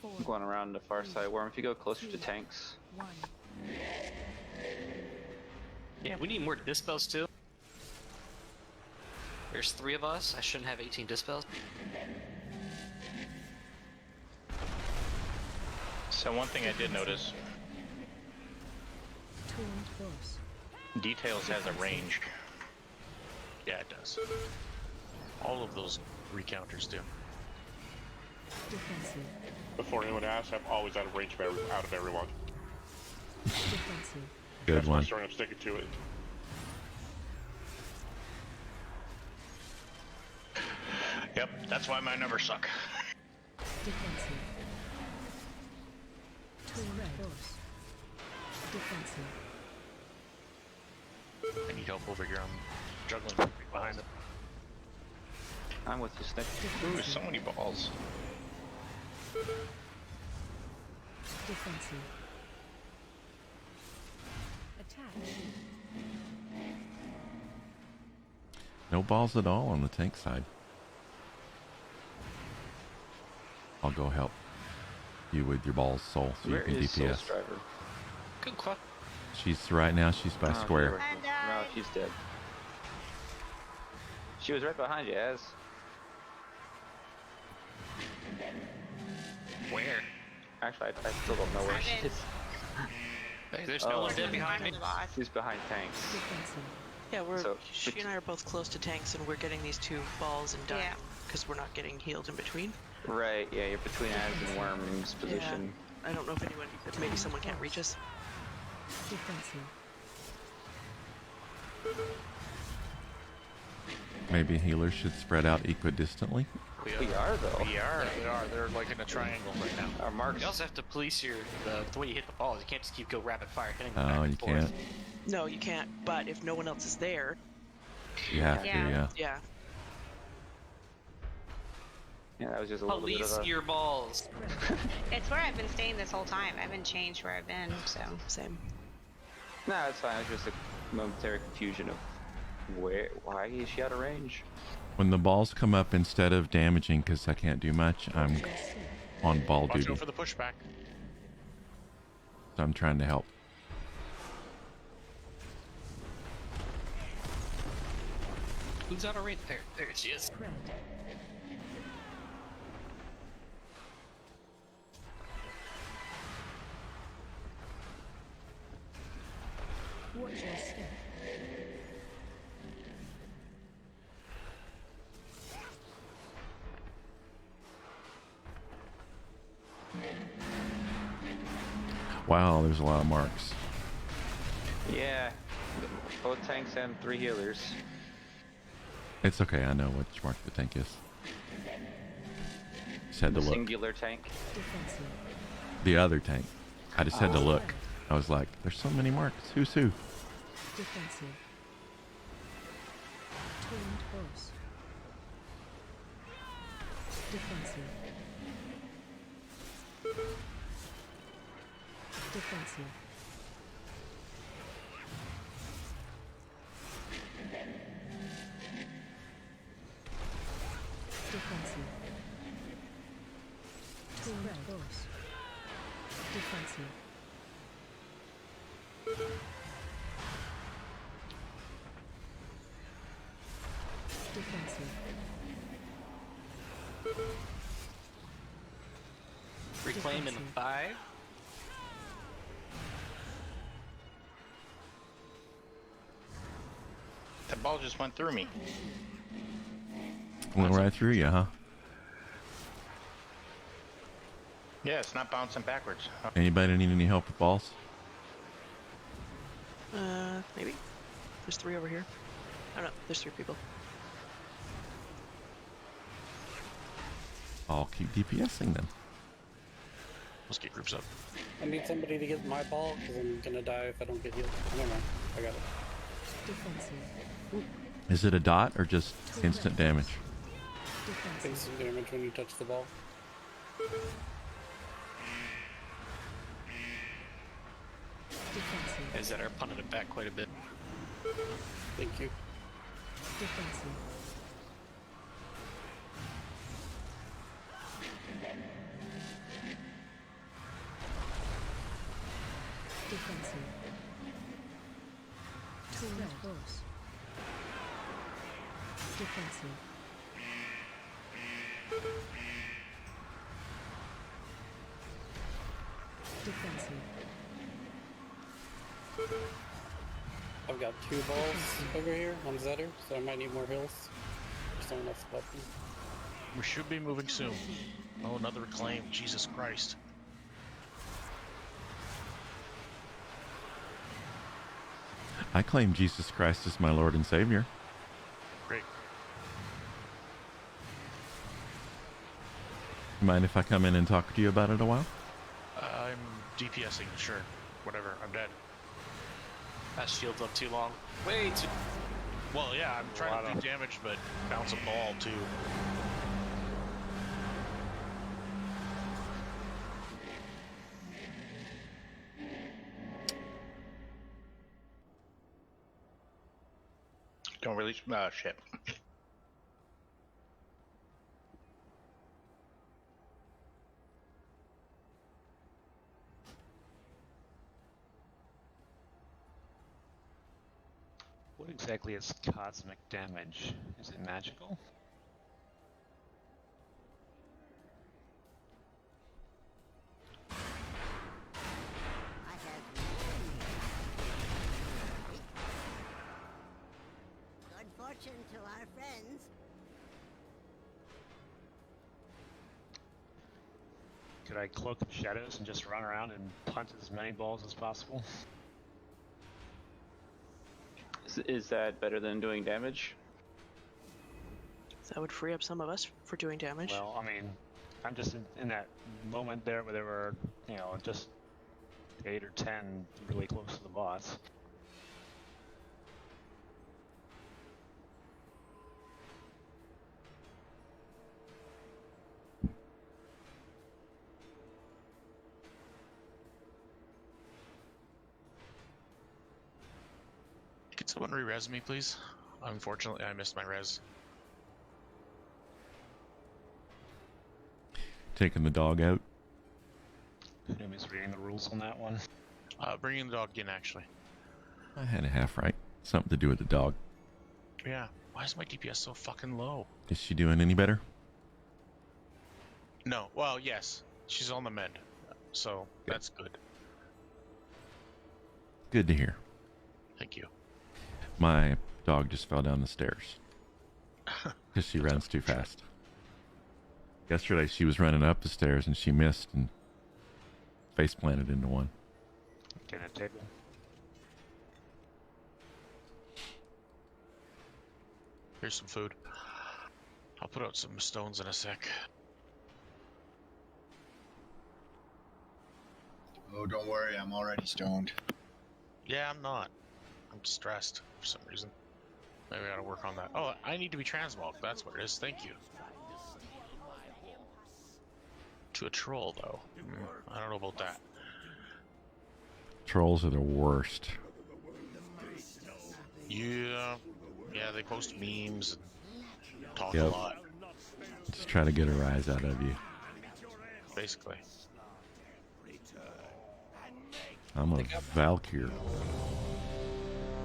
I'm going around the far side. Worm, if you go closer to tanks. 1. Yeah, we need more dispels too. There's 3 of us. I shouldn't have 18 dispels. So one thing I did notice, Taunt boss. Details has a range. Yeah, it does. All of those recounters do. Defensive. Before anyone asks, I'm always out of range out of everyone. Defensive. Good That's one. my story. I'm sticking to it. Yep, that's why my numbers suck. Defensive. Taunt boss. Defensive. I need help over here. I'm juggling right behind it. I'm with you, Snick. Ooh, so many balls. Defensive. Attack. No balls at all on the tank side. I'll go help you with your balls, Soul, so Where you can is DPS. Soul's driver? Good question. She's right now. She's by Oh, square. there we go. No, she's dead. She was right behind you, Az. Where? Actually, I still don't know where she is. Hey, there's no one dead behind me. She's behind tanks. Defensive. Yeah, So, she and I are both close to tanks, and we're getting these 2 balls and dying because we're not getting healed in between. Right, yeah, you're between Az and Worm's position. Yeah, I don't know if maybe someone can't reach us. Defensive. Maybe healers should spread out equidistantly. We are, though. We are. They're like in a triangle right now. Our marks. You also have to police the way you hit the balls. You can't just keep go rapid fire hitting. Oh, back and you forth. can't. No, you can't. But if no one else is there, You have to, yeah. yeah. Yeah, that was just a little bit Police of a... your balls. It's where I've been staying this whole time. I haven't changed where I've been, so. Same. No, it's fine. It was just a momentary confusion of why is she out of range? When the balls come up, instead of damaging, because I can't do much, I'm on ball Watch duty. out for the pushback. So I'm trying to help. Who's out of range? There she is. Spread. Watch your step. Wow, there's a lot of marks. Yeah, both tanks and 3 healers. It's okay, I know which mark the tank is. Just had to The look. singular tank. Defensive. The other tank. I just had to look. I was like, there's so many marks. Who's who? Defensive. Taunt boss. Defensive. Defensive. Defensive. Taunt boss. Defensive. Defensive. Reclaim in 5. That ball just went through me. Went right through you, huh? Yeah, it's not bouncing backwards. Anybody need any help with balls? Maybe. There's 3 over here. Oh no, there's 3 people. I'll keep DPSing them. Let's get groups up. I need somebody to get my ball because I'm gonna die if I don't get healed. I don't know. I got it. Defensive. Is it a dot or just instant damage? Defensive. Instant damage when you touch the ball. Defensive. Is that our punted it back quite a bit. Thank you. Defensive. Defensive. Taunt boss. Defensive. Defensive. I've got 2 balls over here on Zetter, so I might need more heals. Just not enough button. We should be moving soon. Oh, another reclaim. Jesus Christ. I claim Jesus Christ as my Lord and Savior. Great. Mind if I come in and talk to you about it a while? I'm DPSing, sure. Whatever, I'm dead. That shield's up too long. Way too. Well, yeah, I'm trying to do damage, but bounce a ball, too. Don't release. Shit. What exactly is cosmic damage? Is it magical? I have many. Good fortune to our friends. Could I cloak in shadows and just run around and punt as many balls as possible? Is that better than doing damage? That would free up some of us for doing damage. Well, I mean, I'm just in that moment there where there were, you know, just 8 or 10 really close to the boss. Could someone re-res me, please? Unfortunately, I missed my res. Taking the dog out. Who's reading the rules on that one? Bringing the dog in, actually. I had a half right. Something to do with the dog. Yeah. Why is my DPS so fucking low? Is she doing any better? No. Well, yes. She's on the mend. So, that's good. Good to hear. Thank you. My dog just fell down the stairs. Because she runs too fast. Yesterday she was running up the stairs and she missed and face planted into one. Dinner table. Here's some food. I'll put out some stones in a sec. Oh, don't worry, I'm already stoned. Yeah, I'm not. I'm stressed for some reason. Maybe I gotta work on that. Oh, I need to be transmog. That's what it is. Thank you. To a troll, though. I don't know about that. Trolls are the worst. Yeah. Yeah, they post memes and talk a Yep. lot. Just try to get a rise out of you. Basically. I'm a Valkyr.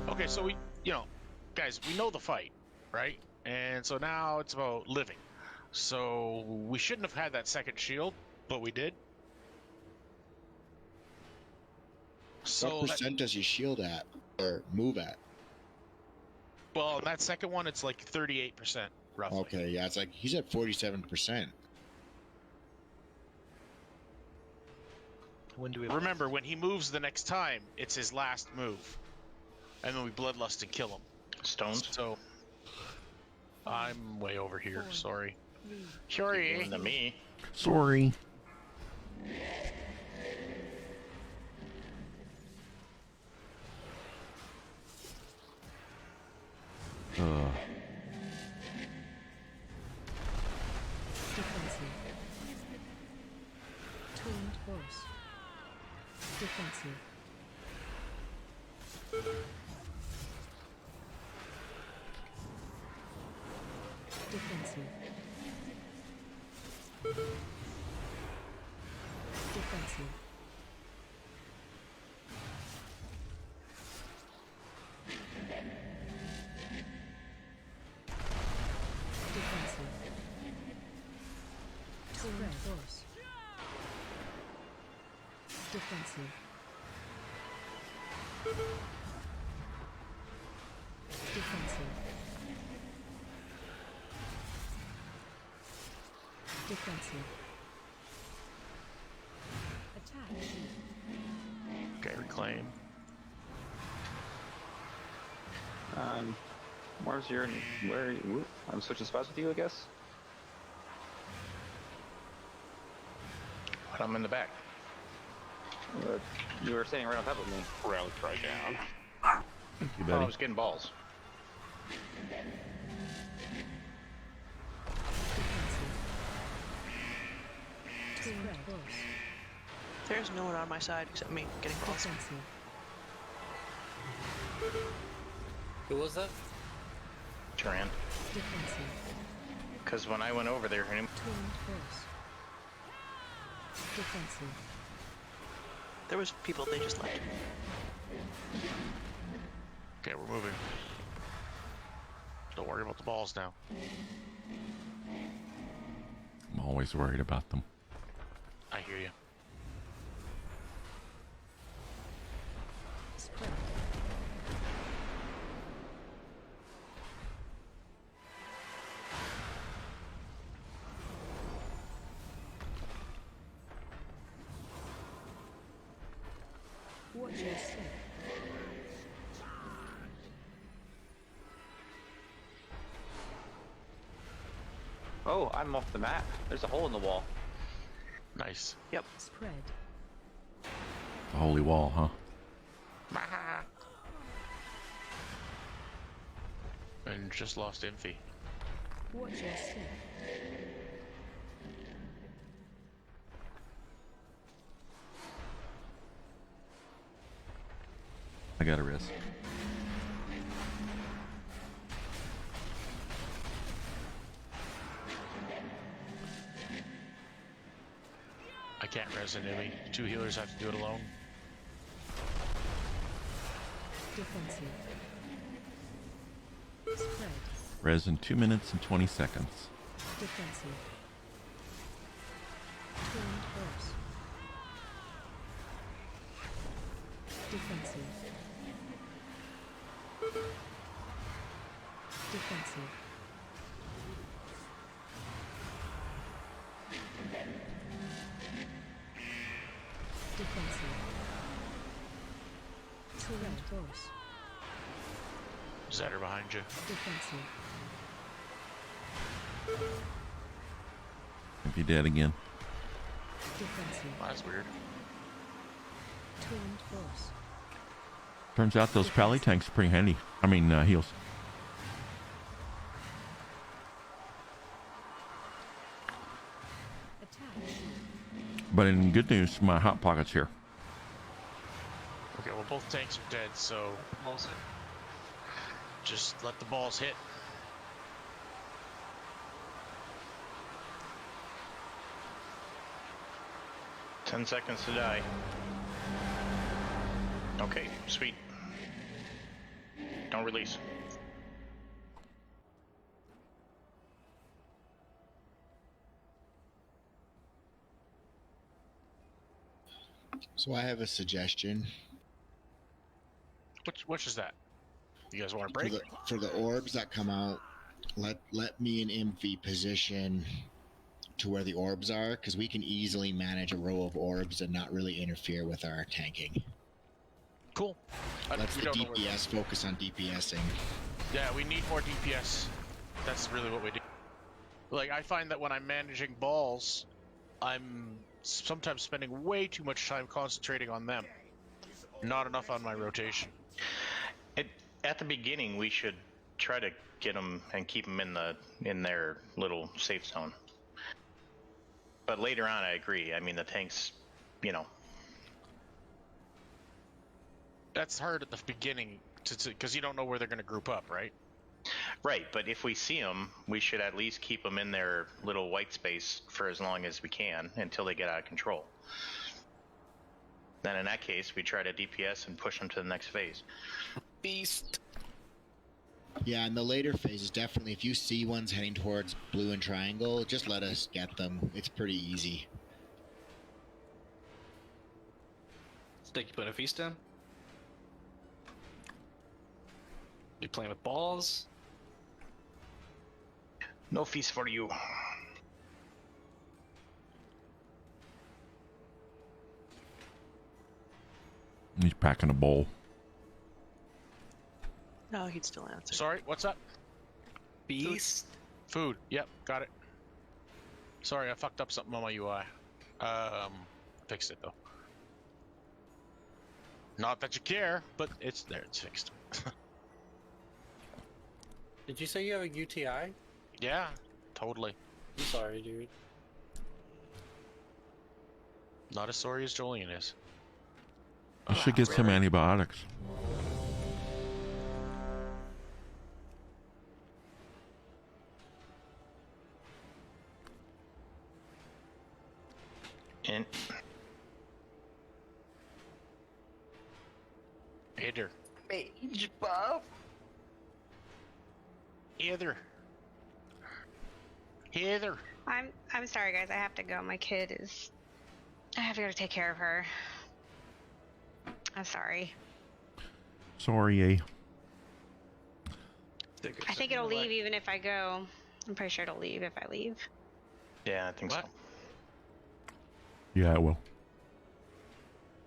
Okay, so we, guys, we know the fight, right? And so now it's about living. So we shouldn't have had that second shield, but we did. So What percent does he shield at or move at? Well, that second one, it's like 38%, roughly. Okay, yeah, it's like he's at 47%. When do we Remember, when he moves the next time, it's his last move. And then we bloodlust and kill him. Stones? So, I'm way over here, sorry. Doing Sorry. to me. Sorry. Defensive. Taunt boss. Defensive. Defensive. Defensive. Defensive. Defensive. Defensive. Attack. Okay, reclaim. Where's your... Where are you? I'm switching spots with you, I guess? But I'm in the back. You were standing right on top of me. Rally cry down. Thank you, Oh, buddy. I was getting balls. Spread. Force. There's no one on my side except me getting balls. Defensive. Who was that? Turan. Defensive. Because when I went over there, Turned force. Defensive. There was people, they just left. Okay, we're moving. Don't worry about the balls now. I'm always worried about them. I hear you. Spread. Watch your step. Oh, I'm off the map. There's a hole in the wall. Nice. Yep. Spread. The holy wall, huh? And just lost Infi. Watch your step. I got a risk. I can't res an enemy. 2 healers have to do it alone. Defensive. Spread. Res in 2 minutes and 20 seconds. Defensive. Turned force. Defensive. Defensive. Defensive. Turned force. Zetter behind you. Defensive. If you dead again. Defensive. Oh, that's weird. Turned force. Turns out those pally tanks are pretty handy. I mean, heals. Attack. But in good news, my hot pocket's here. Okay, well both tanks are dead, so Balls. just let the balls hit. Ten seconds to die. Okay, sweet. Don't release. So I have a suggestion Which is that? You guys want to for break? the orbs that come out. Let me and Impy position to where the orbs are, because we can easily manage a row of orbs and not really interfere with our tanking. Cool. Let's we the don't know where- DPS focus on DPSing. Yeah, we need more DPS. That's really what we do. Like, I find that when I'm managing balls, I'm sometimes spending way too much time concentrating on them. Not enough on my rotation. At the beginning, we should try to get them and keep them in their little safe zone. But later on, I agree. I mean, the tanks, you know. That's hard at the beginning, because you don't know where they're going to group up, right? Right, but if we see them, we should at least keep them in their little white space for as long as we can until they get out of control. Then in that case, we try to DPS and push them to the next phase. Beast. Yeah, in the later phases, definitely, if you see ones heading towards blue and triangle, just let us get them. It's pretty easy. Think you put a feast in? You playing with balls? No feast for you. He's packing a bowl. No, he'd still answer. Sorry, what's up? Feast? Food. Yep, got it. Sorry, I fucked up something on my UI. Fixed it though. Not that you care, but it's there. It's fixed. Did you say you have a UTI? Yeah, totally. I'm sorry, dude. Not as sorry as Jolien is. I should get some antibiotics. And Heather. Mage buff. Heather. Heather. I'm sorry, guys. I have to go. My kid is. I have to go take care of her. I'm sorry. Sorry, eh? I think it'll leave even if I go. I'm pretty sure it'll leave if I leave. Yeah, I think so. Yeah, it will.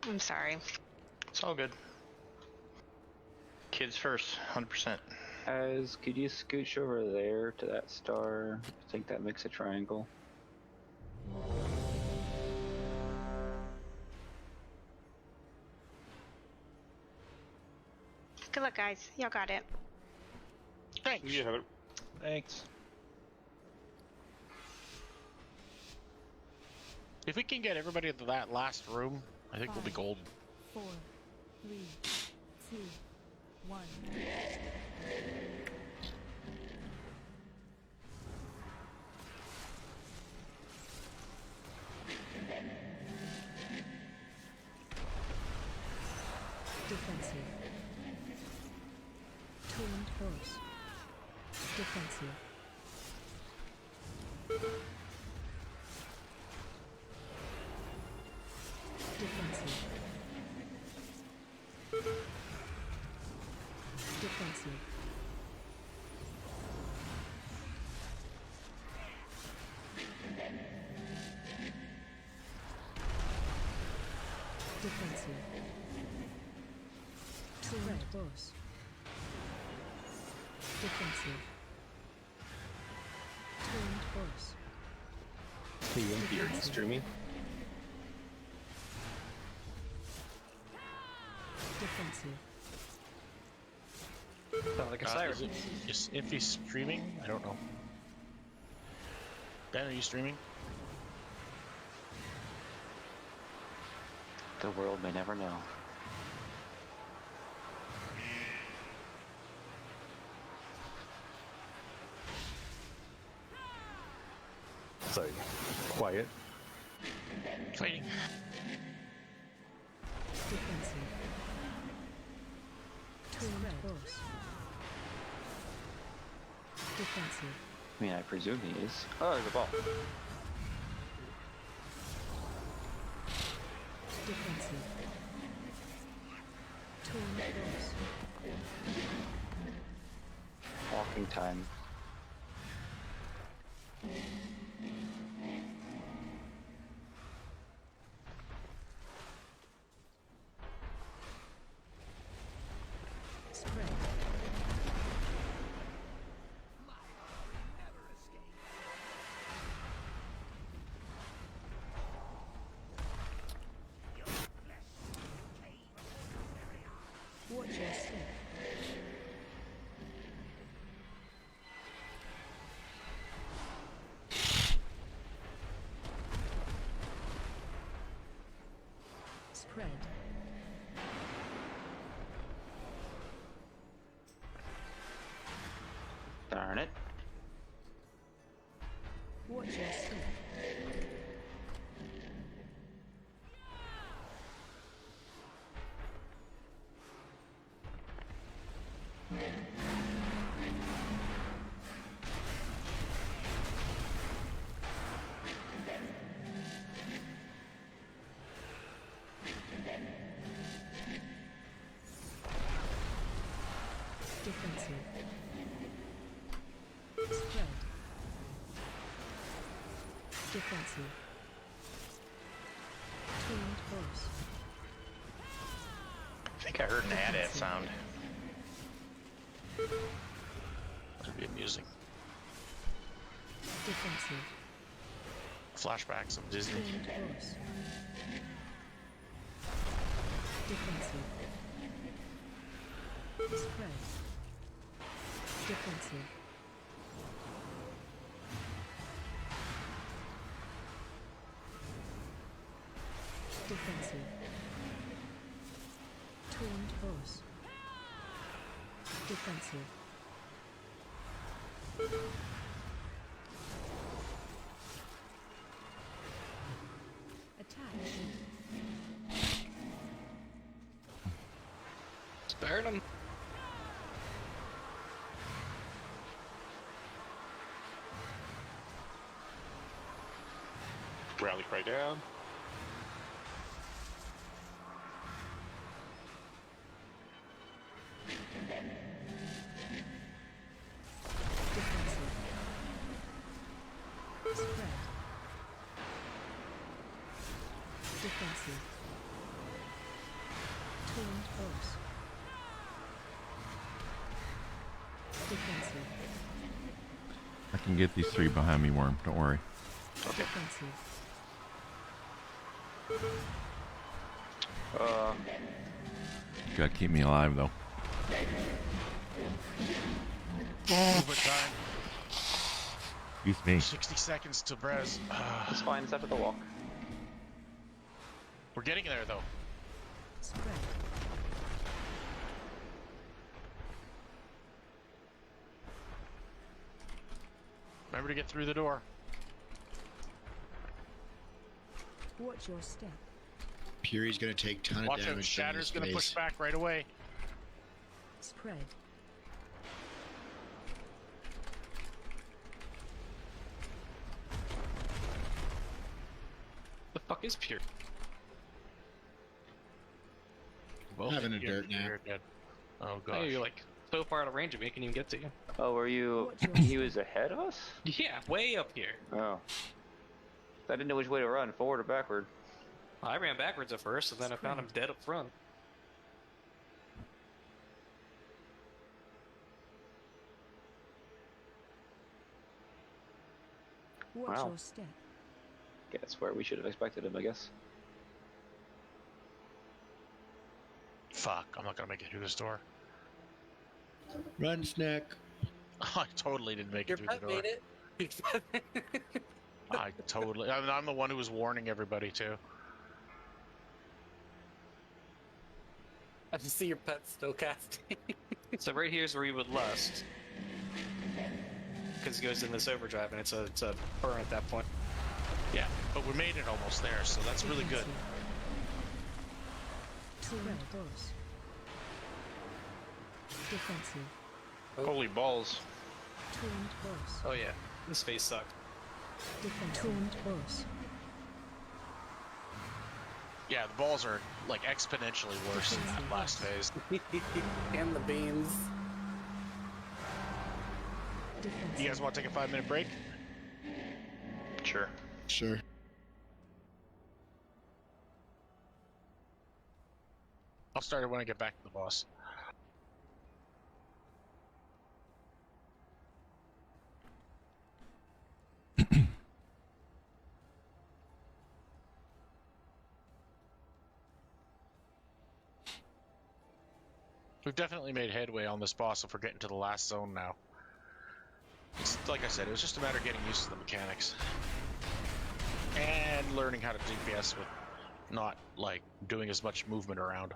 I'm sorry. It's all good. Kids first, 100%. Could you scooch over there to that star? I think that makes a triangle. Good luck, guys. Y'all got it. Thanks. Yeah, Heather. Thanks. If we can get everybody to that last room, I think we'll be golden. 4, 3, 2, 1. Defensive. Tuned force. Defensive. Defensive. Defensive. Defensive. Tuned force. Defensive. Tuned force. Hey, you are streaming? Defensive. Sounds like a siren. If he's streaming, I don't know. Ben, are you streaming? The world may never know. Sorry. Quiet. Fighting. Defensive. Tuned force. Defensive. I mean, I presume he is. Oh, there's a ball. Defensive. Tuned force. Walking time. Spread. Watch your step. Spread. Darn it. Watch your step. Defensive. Tuned boss. I think I heard an AdKey sound. That'd be amusing. Defensive. Flashbacks of Disney. Tuned boss. Defensive. Spread. Defensive. Defensive. Taunt boss. Defensive. Attack. Spared him. Rally cry down. Defensive. Spread. Defensive. Taunt boss. Defensive. I can get these three behind me, Worm. Don't worry. Defensive. You gotta keep me alive, though. Movement time. Excuse me. 60 seconds to Brez. It's fine. It's after the walk. We're getting there though. Spread. Remember to get through the door. Watch your step. Fury's gonna take ton of Watch damage. out, from Shatter's this gonna phase. push back right away. Spread. The fuck is pure? Well, Having a you're- dirt nap. you're dead. Oh Oh, gosh. you're like so far out of range of me, I can't even get to you. Oh, were you? Watch your He was ahead of us. Yeah, way up here. Oh. I didn't know which way to run, forward or backward. I ran backwards at first, and then I found him dead up front. Watch Wow. your step. That's where we should have expected him, I guess. Fuck, I'm not gonna make it through this door. Run, Snack. I totally didn't make Your it through pet the door. made it. I totally. I'm the one who was warning everybody too. I just see your pet still casting. So right here's where you would lust. Because it goes in this overdrive, and it's a burn at that point. Yeah, but we made it almost there, so that's really good. Spread. Boss. Defensive. Holy balls. Taunt boss. Oh yeah, this phase sucked. Defensive. Taunt boss. Yeah, the balls are like exponentially worse in that last phase. And the beans. Defensive. You guys want to take a 5-minute break? Sure. Sure. I'll start it when I get back to the boss. We've definitely made headway on this boss if we're getting to the last zone now. It's, like I said, it was just a matter of getting used to the mechanics. And learning how to DPS with not, like, doing as much movement around.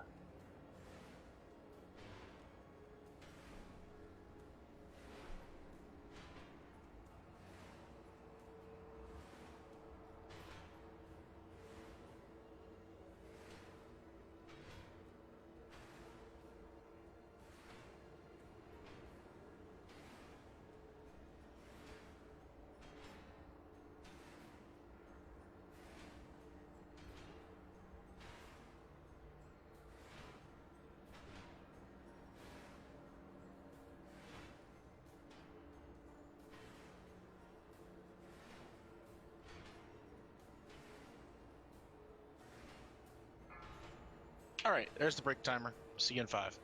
All right, there's the break timer. See you in 5.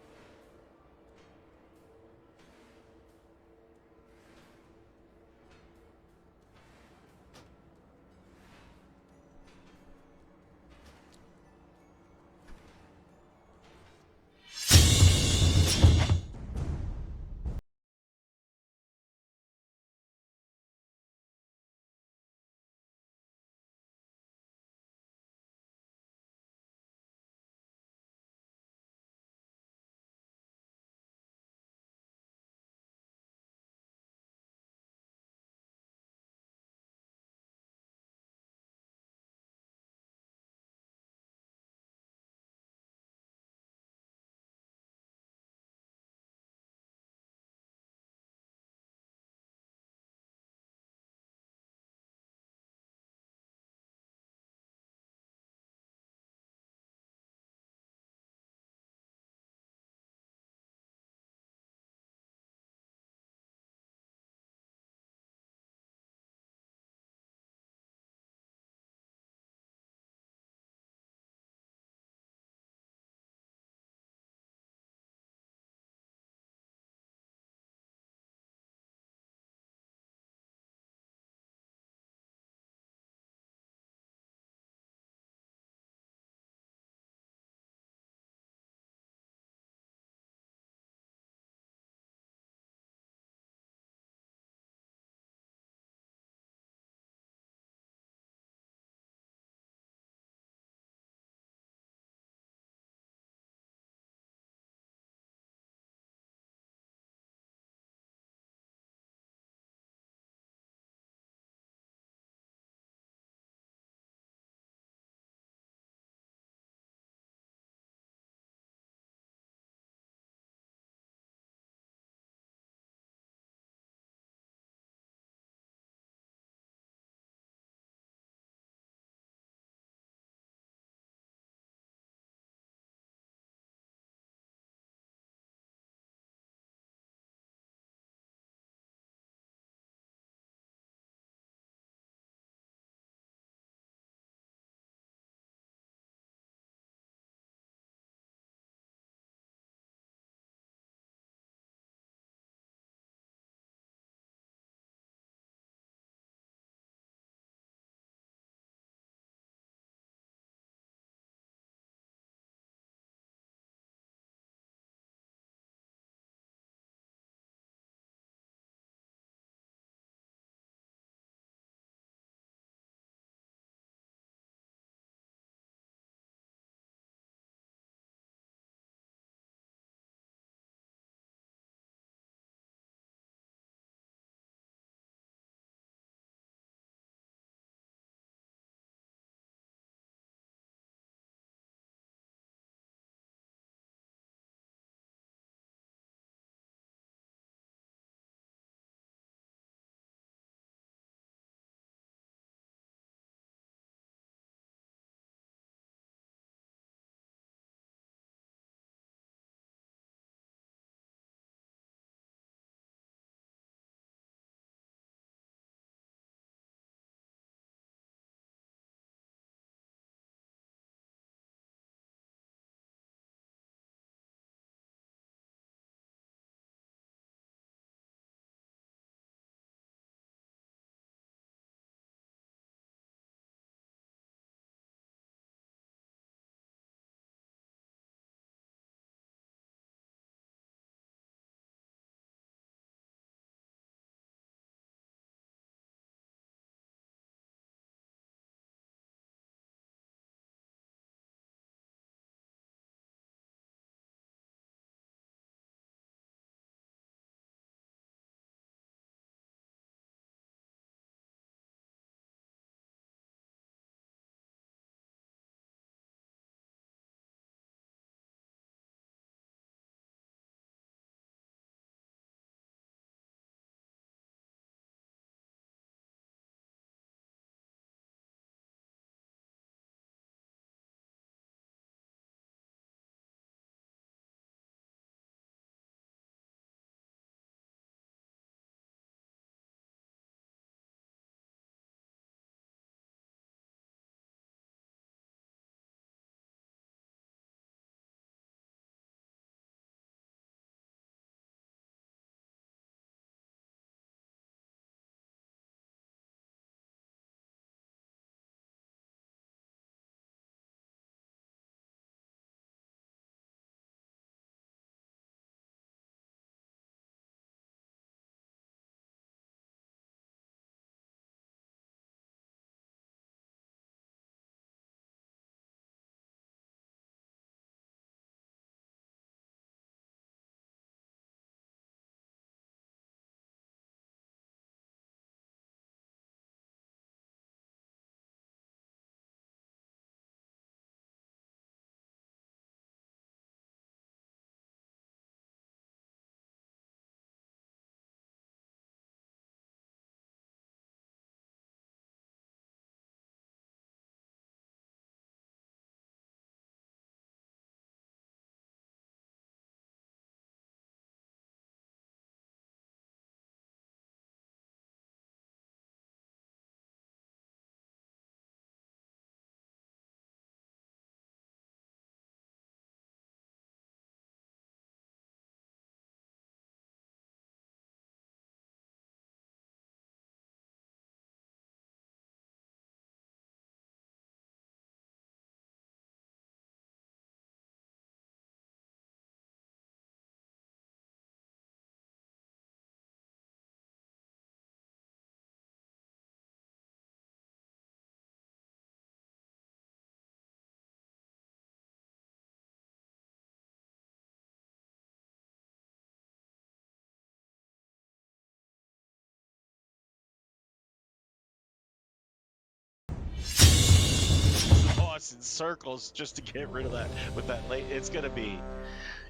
in circles just to get rid of that with that late. It's gonna be,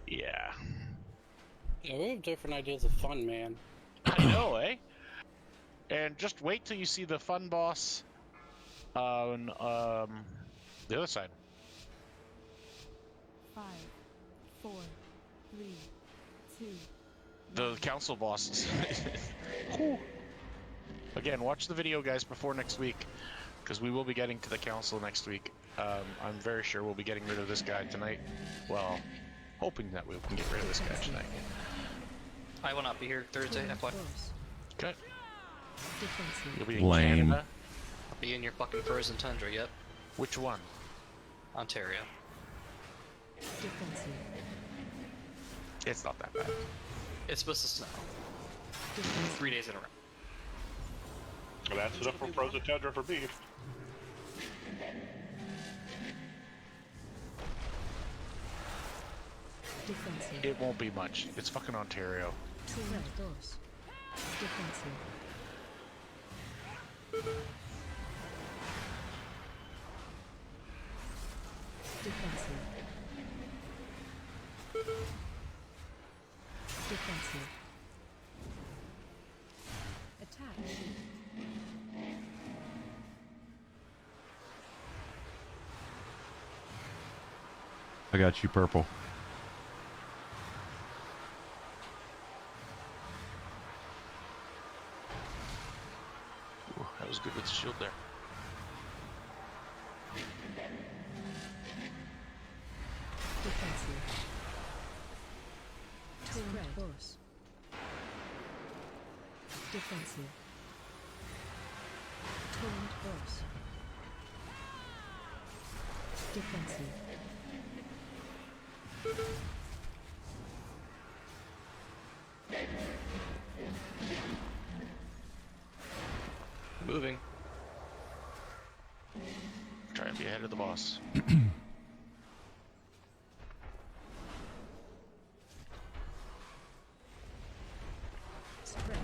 yeah. Yeah, we have different ideas of fun, man. I know, eh? And just wait till you see the fun boss on the other side. 5, 4, 3, 2. The council bosses. Whew. Again, watch the video, guys, before next week, because we will be getting to the council next week. I'm very sure we'll be getting rid of this guy tonight. Well, hoping that we can get rid of this guy tonight. I will not be here Thursday, FY. Okay. Defensive. You'll be in Lame. Canada. I'll be in your fucking frozen tundra, yep. Which one? Ontario. Defensive. It's not that bad. It's supposed to snow. 3 days in a row. That's enough for frozen tundra for me. Defensive. It won't be much. It's fucking Ontario. Red dos. Defensive. Defensive. Defensive. Attack. I got you, purple. Ooh, that was good with the shield there. Defensive. Red boss. Defensive. Torrent boss. Defensive. Moving. Try and be ahead of the boss. Spread.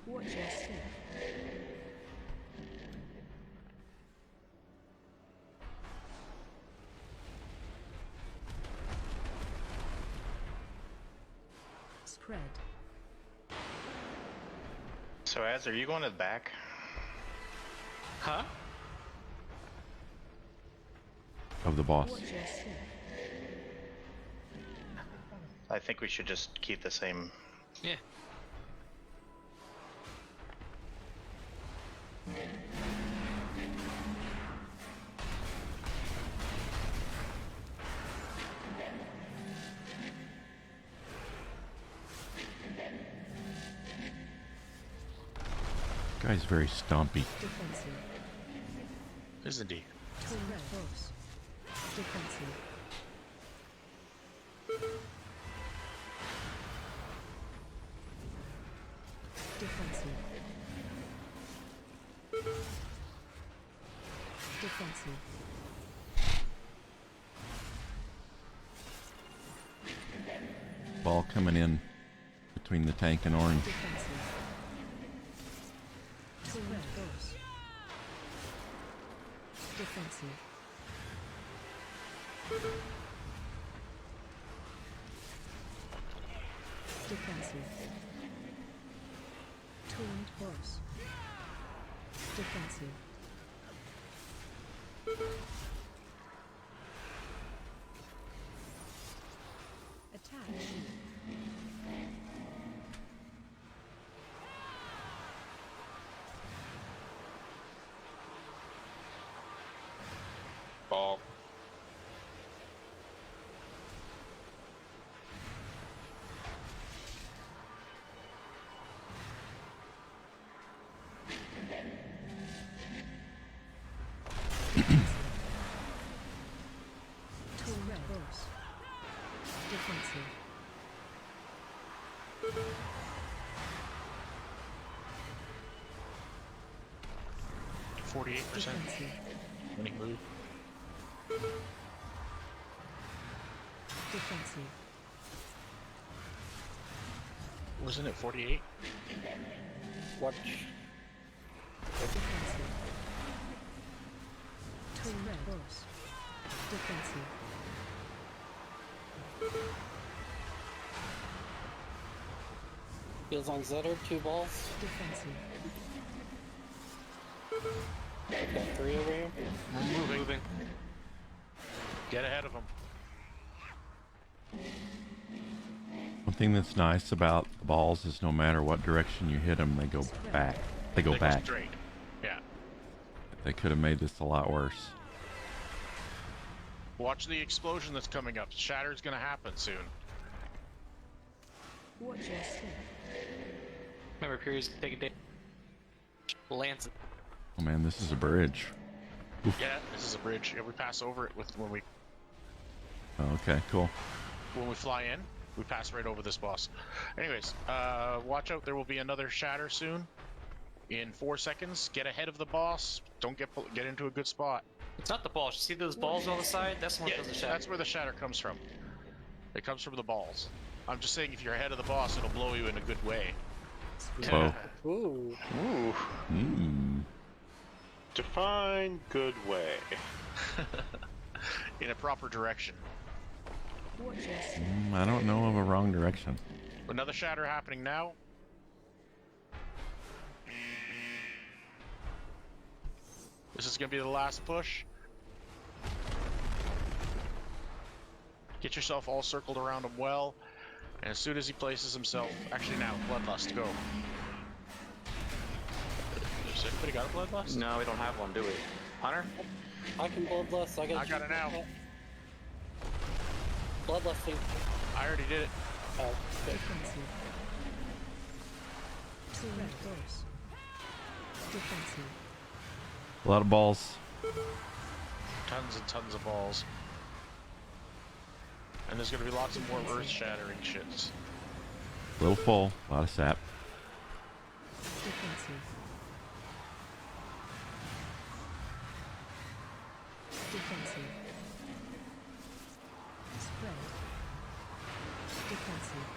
Watch your step. Spread. So, Az, are you going to the back? Huh? Of the boss. Watch your step. I think we should just keep the same. Yeah. Guy's very stompy. Defensive. Isn't he? Torrent boss. Defensive. Defensive. Defensive. Ball coming in between the tank and orange. Defensive. Torrent boss. Defensive. Defensive. Torrent boss. Defensive. Attack. Ball. Torrent boss. Defensive. 48% Defensive. winning move. Defensive. Wasn't it 48? Watch. Defensive. Twin red boss. Defensive. Heals on Zetter, 2 balls. Defensive. Got 3 over here. Moving. Get ahead of them. One thing that's nice about the balls is no matter what direction you hit them, they go back. They go back. Straight. Yeah. They could have made this a lot worse. Watch the explosion that's coming up. Shatter's gonna happen soon. Watch your step. Remember, periods take a day. Lance. Oh man, this is a bridge. Oof. Yeah, this is a bridge. Yeah, we pass over it with when we Oh, okay, cool. fly in. We pass right over this boss. Anyways, watch out. There will be another shatter soon. In 4 seconds, get ahead of the boss. Don't get into a good spot. It's not the balls. You see those balls on the side? That's the one that does the shatter. That's where the shatter comes from. It comes from the balls. I'm just saying, if you're ahead of the boss, it'll blow you in a good way. Whoa. Ooh. Ooh. Define good way. In a proper direction. Watch your step. I don't know of a wrong direction. Another shatter happening now. This is going to be the last push. Get yourself all circled around him well. And as soon as he places himself... Actually now, Bloodlust, go. Has anybody got a Bloodlust? No, we don't have one, do we? Hunter? I can bloodlust. I got it now. Bloodlusting. I already did it. Oh, good. Defensive. Two red boss. Defensive. A lot of balls. Tons and tons of balls. And there's going to be lots of more earth-shattering shits. A little full. A lot of sap. Defensive. Defensive. Spread. Defensive.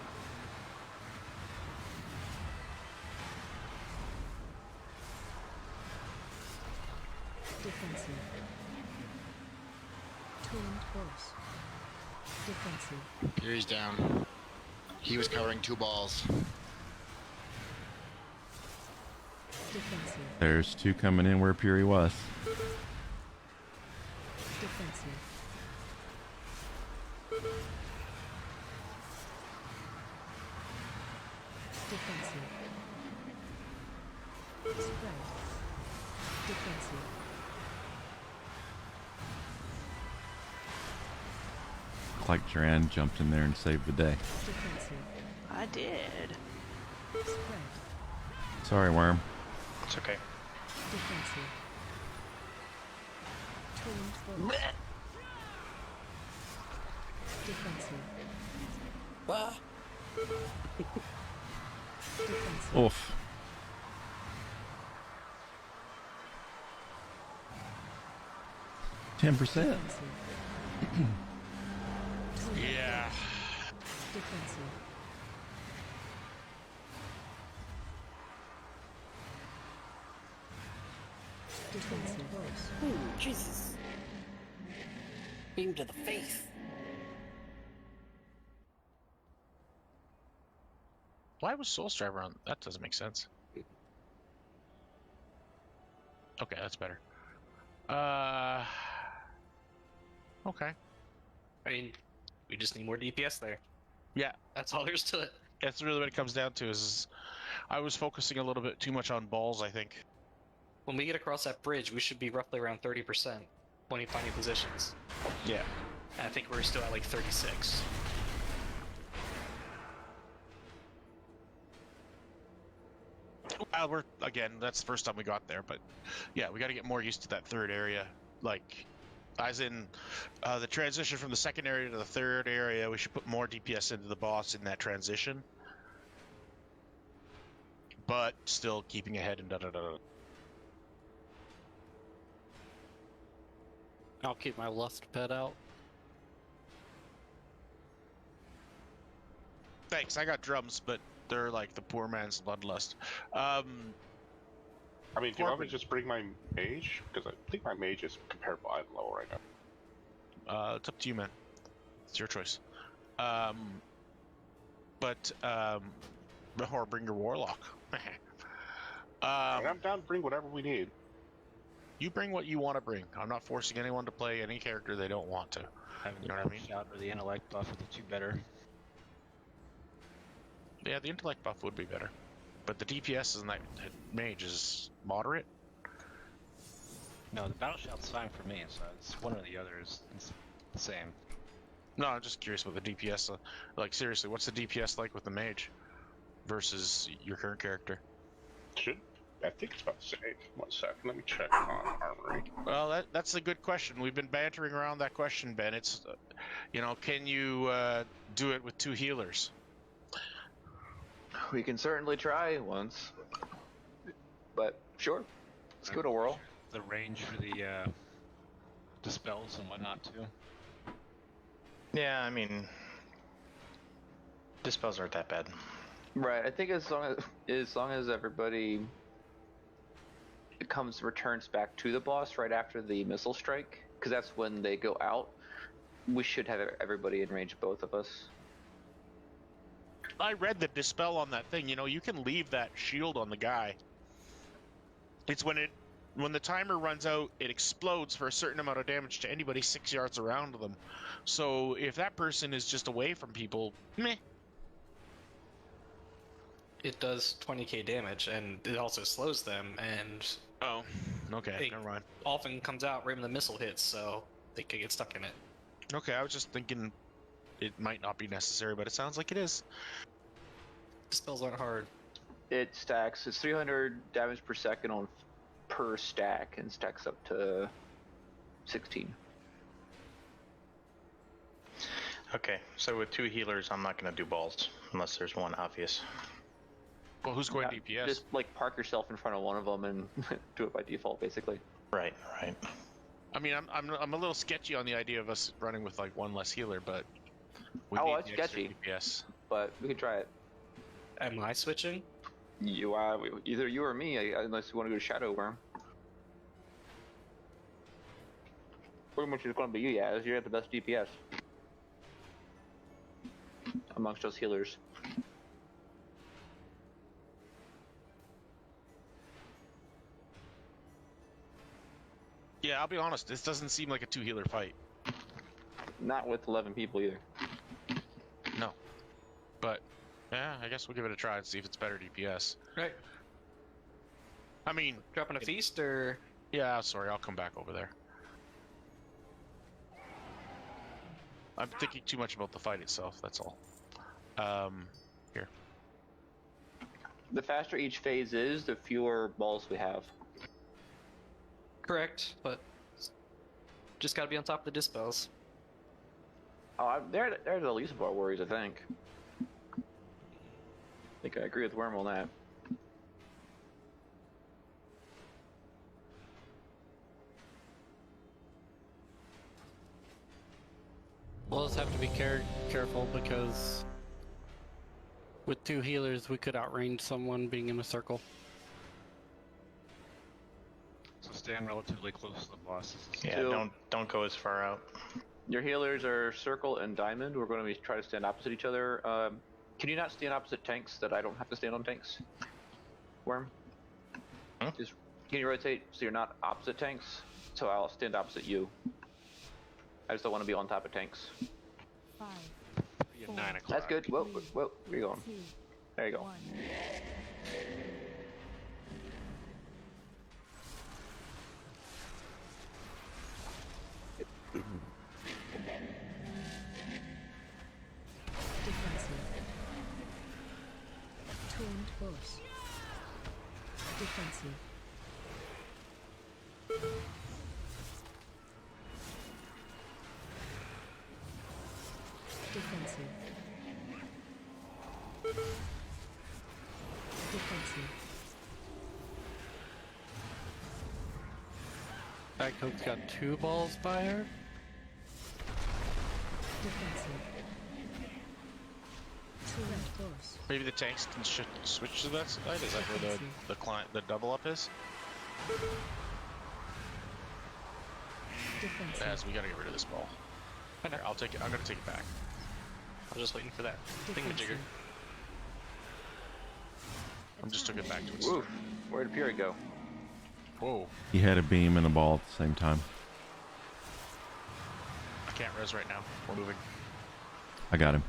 Defensive. Twinned boss. Defensive. Fury's down. He was covering 2 balls. Defensive. There's 2 coming in where Fury was. Defensive. Defensive. Spread. Defensive. Looked like Duran jumped in there and saved the day. Defensive. I did. Spread. Sorry, Worm. It's okay. Defensive. Twinned force. Defensive. Ah. Defensive. Oof. $10%. Defensive. Yeah. Defensive. Defensive voice. Ooh, Jesus. Beam to the face. Why was Soulstriver on? That doesn't make sense. Okay, that's better. Okay. I mean, we just need more DPS there. Yeah, That's all there's to it. that's really what it comes down to. Is I was focusing a little bit too much on balls, I think. When we get across that bridge, we should be roughly around 30% when you find new positions. Yeah. And I think we're still at like 36. We're again. That's the first time we got there, but yeah, we got to get more used to that third area. Like, as in the transition from the second area to the third area. We should put more DPS into the boss in that transition, but still keeping ahead and da da da. I'll keep my lust pet out. Thanks. I got drums, but they're like the poor man's bloodlust. I mean, do you want me Corbin. to just bring my mage? Because I think my mage is comparable and low right now. It's up to you, man. It's your choice. Or bring your warlock. I'm down to bring whatever we need. You bring what you want to bring. I'm not forcing anyone to play any character they don't want to. Having You the know what I mean? shout or the intellect buff with the two better. Yeah, the intellect buff would be better. But the DPS in that mage is moderate. No, the battle shout's fine for me, so it's one or the other is it's the same. No, I'm just curious what the DPS, like seriously, what's the DPS like with the mage versus your current character? I think it's about the same. 1 second, let me check on armory. Well, that's a good question. We've been bantering around that question, Ben. It's, can you do it with 2 healers? We can certainly try once. But sure, let's give it a whirl. The range for the dispels and whatnot too. Yeah, I mean, dispels aren't that bad. Right. I think as long as everybody returns back to the boss right after the missile strike, because that's when they go out, we should have everybody in range of both of us. I read the dispel on that thing. You can leave that shield on the guy. It's when the timer runs out, it explodes for a certain amount of damage to anybody 6 yards around them. So if that person is just away from people, meh. It does 20k damage, and it also slows them, and Oh, okay, it never mind. often comes out right when the missile hits, so they could get stuck in it. Okay, I was just thinking it might not be necessary, but it sounds like it is. Spells aren't hard. It stacks. It's 300 damage per second per stack, and stacks up to 16. Okay, so with 2 healers, I'm not going to do balls unless there's one obvious. Well, who's going Yeah, DPS? Just park yourself in front of one of them and do it by default, basically. Right. I mean, I'm a little sketchy on the idea of us running with one less healer, but we Oh, need it's the extra sketchy. DPS. But we can try it. Am I switching? You either you or me, unless you want to go to Shadow Worm. Pretty much it's going to be you, yeah. You're at the best DPS amongst us healers. Yeah, I'll be honest. This doesn't seem like a 2 healer fight. Not with 11 people either. No. But yeah, I guess we'll give it a try and see if it's better DPS. Right. I mean, Dropping a feast, or yeah. Sorry, I'll come back over there. I'm thinking too much about the fight itself. That's all. Here. The faster each phase is, the fewer balls we have. correct, but just gotta be on top of the dispels. Oh, they're the least of our worries, I think. I agree with Worm on that. We'll just have to be careful because with two healers we could outrange someone being in a circle. So stand relatively close to the boss. Yeah, don't go as far out. Your healers are Circle and Diamond. We're going to try to stand opposite each other. Can you not stand opposite tanks that I don't have to stand on tanks? Worm? Huh? Just can you rotate so you're not opposite tanks? So I'll stand opposite you. I just don't want to be on top of tanks. 5, 4, 9 o'clock. That's good. Whoa, whoa, where you going? 2, There you go. 1. Defensive. Taunt boss. Defensive. Defensive. Defensive. That coke's got 2 balls by her. Defensive. Turret force. Maybe the tanks can switch to that side. Is that where the double up is? Defensive. As we gotta get rid of this ball. Here, I'll take it. I'm gonna take it back. I'm just waiting for that thingamajigger. Defensive. I just took it back to its Woof. Where did Fury go? Whoa. He had a beam and a ball at the same time. I can't res right now. We're moving. I got him.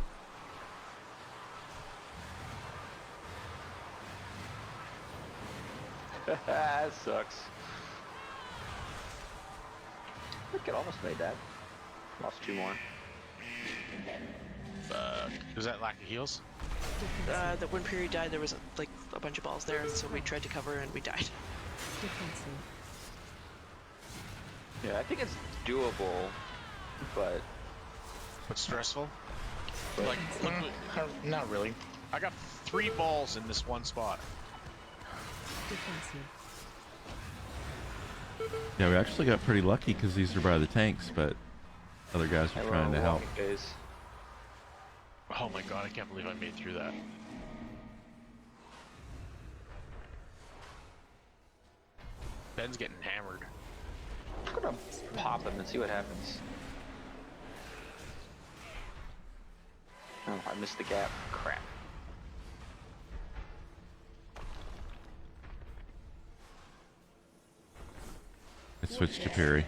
That sucks. I think it almost made that. Lost 2 more. Fuck. Is that lack of heals? That when Puri died, there was like a bunch of balls there, so we tried to cover and we died. Defensive. Yeah, I think it's doable, but But stressful? Like, not really. I got 3 balls in this one spot. Defensive. Yeah, we actually got pretty lucky because these are by the tanks, but other guys were trying to help. Oh my god, I can't believe I made through that. Ben's getting hammered. I'm gonna pop him and see what happens. Oh, I missed the gap. Crap. It switched to Perry.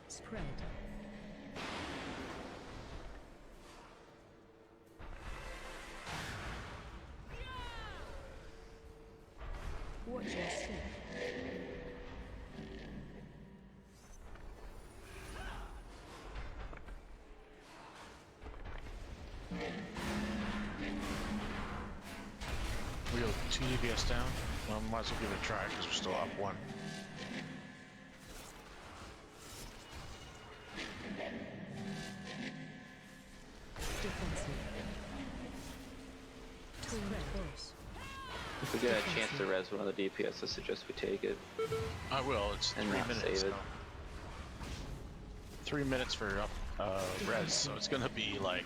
Spread. Watch your step. We go 2 DPS down. Well, might as well give it a try because we're still up 1. Defensive. Spread force. If we get a chance to res one of the DPS, I suggest we take it. I will. It's And 3 not minutes. save it. So 3 minutes for res, so it's gonna be like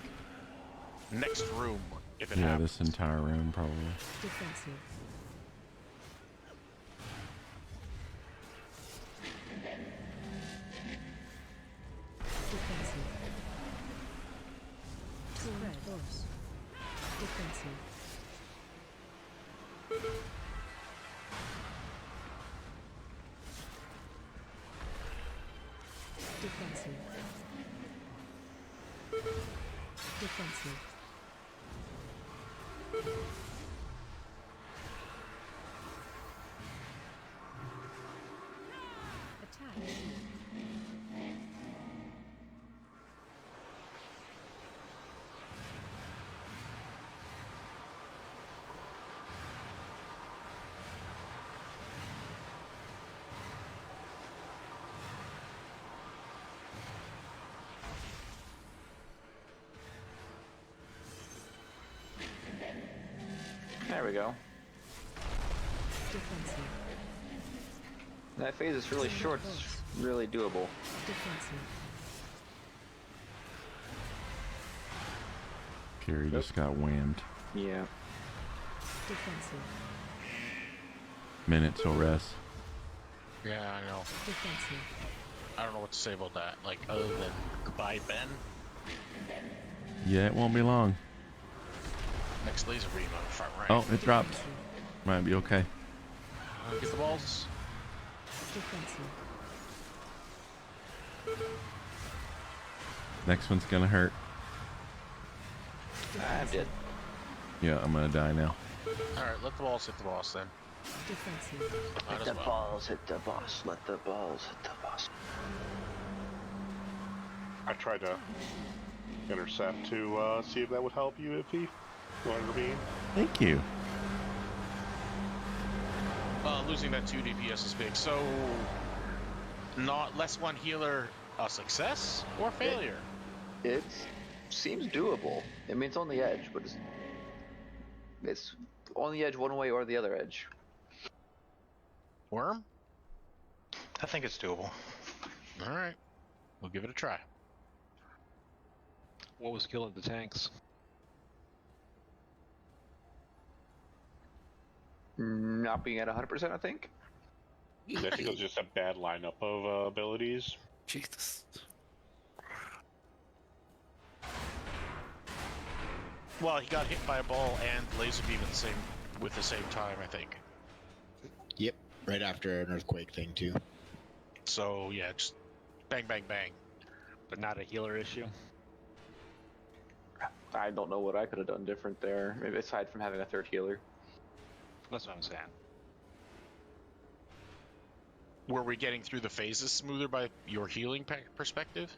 next room if it Yeah, happens. this entire room probably. Defensive. Defensive. Spread force. Defensive. Defensive. Defensive. Attack. There we go. Defensive. That phase is really short. It's really doable. Defensive. Kerry just got whammed. Yeah. Defensive. Minute till rest. Yeah, I know. Defensive. I don't know what to say about that. Like, other than goodbye, Ben. Yeah, it won't be long. Next laser beam on the front right. Oh, it dropped. Might be okay. Get the balls. Defensive. Next one's gonna hurt. I'm dead. Yeah, I'm gonna die now. Alright, let the balls hit the boss then. Defensive. Might as Let the well. balls hit the boss. Let the balls hit the boss. I tried to intercept to see if that would help you if he wanted to be. Thank you. Losing that 2 DPS is big. So, not less 1 healer a success or failure? It seems doable. I mean, it's on the edge, but it's on the edge one way or the other edge. Worm? I think it's doable. All right. We'll give it a try. What was killing the tanks? Not being at 100%, I think. I think it was just a bad lineup of abilities. Jesus. Well, he got hit by a ball and laser beam with the same time, I think. Yep, right after an earthquake thing too. So yeah, just bang, bang, bang. But not a healer issue. I don't know what I could have done different there, maybe aside from having a third healer. That's what I'm saying. Were we getting through the phases smoother by your healing perspective?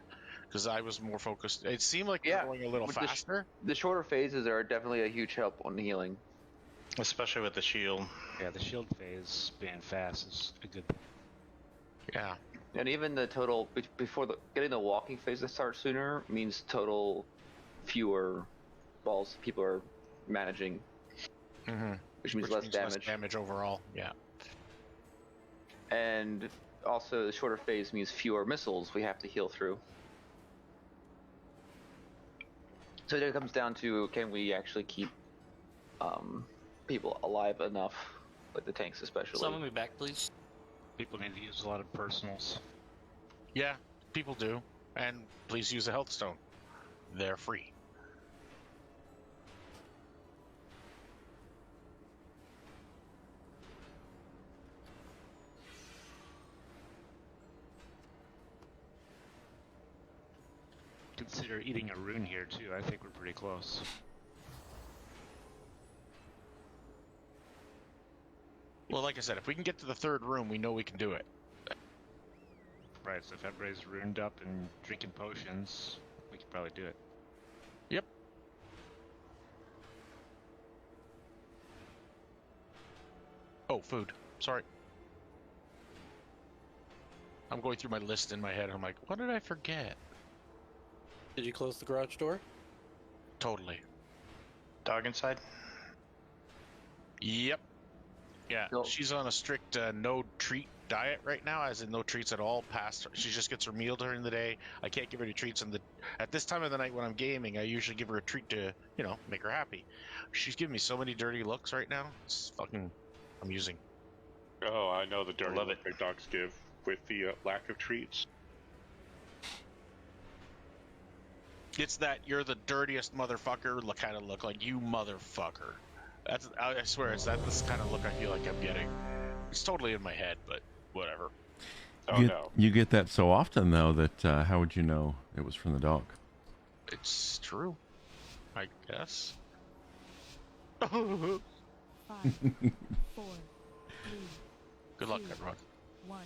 Because I was more focused. It seemed like we were going a little with faster. The shorter phases are definitely a huge help on healing. Especially with the shield. Yeah, the shield phase being fast is a good thing. Yeah. And even the total, before getting the walking phase to start sooner means total fewer balls people are managing. Mm-hmm. Which means less damage. Less damage overall, yeah. And also the shorter phase means fewer missiles we have to heal through. So it comes down to, can we actually keep people alive enough, like the tanks especially. Summon me back, please. People need to use a lot of personals. Yeah, people do. And please use a health stone. They're free. Consider eating a rune here too. I think we're pretty close. Well, like I said, if we can get to the third room, we know we can do it. Right, so if everybody's runed up and drinking potions, we could probably do it. Yep. Oh, food. Sorry. I'm going through my list in my head. I'm like, what did I forget? Did you close the garage door? Totally. Dog inside? Yep. Yeah, Cool. she's on a strict no treat diet right now, as in no treats at all. Past her, she just gets her meal during the day. I can't give her any treats at this time of the night when I'm gaming. I usually give her a treat to, make her happy. She's giving me so many dirty looks right now. It's fucking amusing. Oh, I know the dirty Love look that dogs give with the lack of treats. It's that you're the dirtiest motherfucker kind of look, like you motherfucker. I swear, that's the kind of look I feel like I'm getting. It's totally in my head, but whatever. Oh no. You get that so often though that how would you know it was from the dog? It's true, I guess. 5, 4, 3, Good luck, 2, everyone. 1.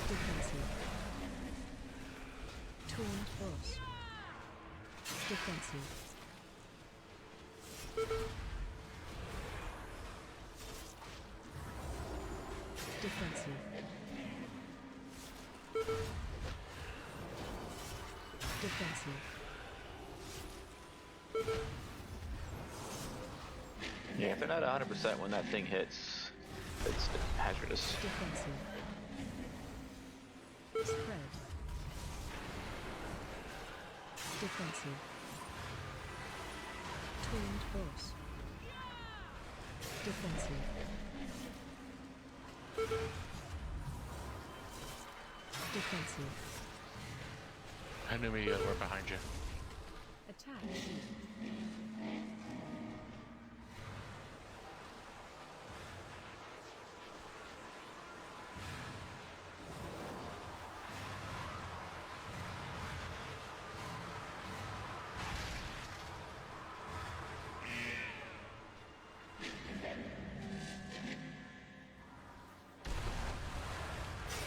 Defensive. Torn force. Defensive. Defensive. Defensive. Yeah, if they're not 100% when that thing hits, it's hazardous. Defensive. Spread. Defensive. Twinned force. Defensive. Defensive. Enemy we're behind you. Attack.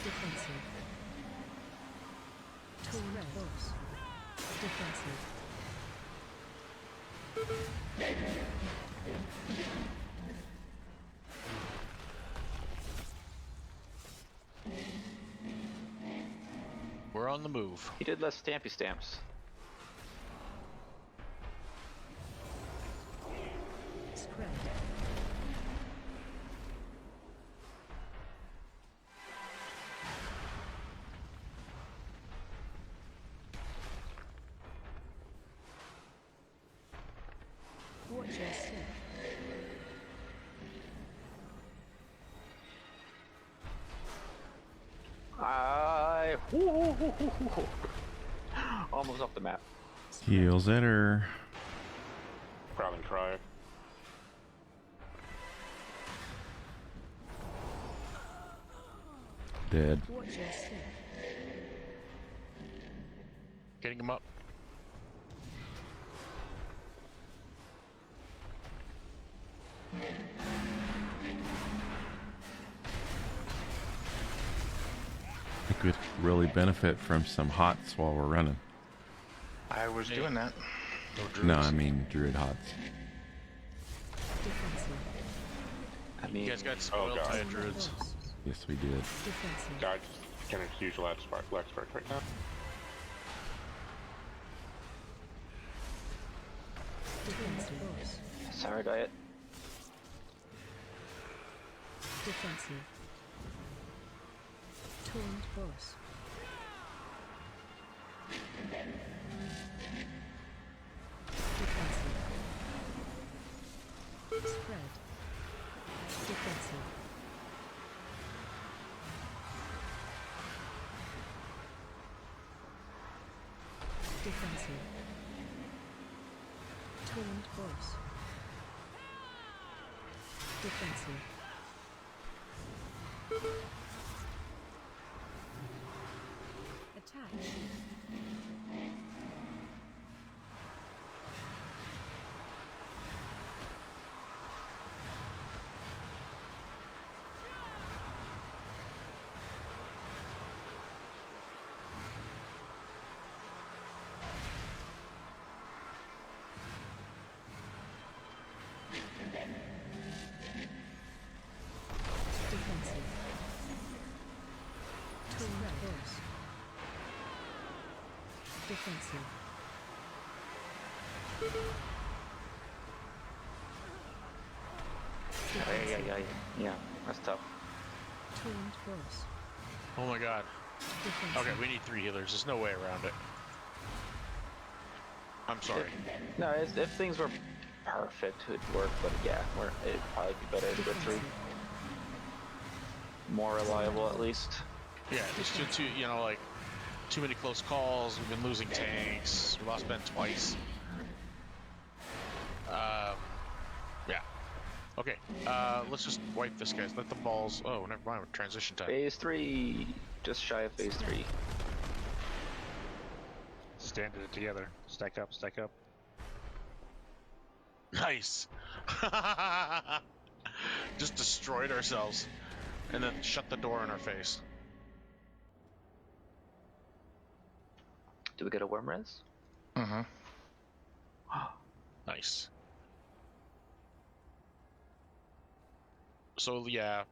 Defensive. Torn force. Defensive. on the move. He did less stampy stamps. Spread. Watch your step. Almost off the map. Heals at her. Prowling cry. Dead. Watch your step. Getting him up. I think we'd really benefit from some hots while we're running. I was doing that. No, I mean druid hots. Defensive. I mean, You guys got spoiled by druids. Yes, we did. Defensive. God, can't use lag spark right now. Defensive. sorry, Diet. Defensive. Taunt boss. Defensive. Spread. Defensive. Defensive. Taunt boss. Defensive. Attack. Defensive. Taunt boss. Defensive. Yeah, that's tough. Taunt boss. Oh my god. Defensive. Okay, we need 3 healers. There's no way around it. I'm sorry. No, if things were perfect, it'd work, but yeah, it'd probably be better to go 3. More reliable, at least. Yeah, there's too, you know, like, too many close calls. We've been losing tanks. We lost Ben twice. Yeah. Okay, let's just wipe this, guys. Let the balls... Oh, never mind. We're transition time. Phase 3, just shy of phase 3. Stand it together. Stack up, stack up. Nice. Just destroyed ourselves. And then shut the door in our face. Do we get a worm res? Mm-hmm. Nice. So, yeah.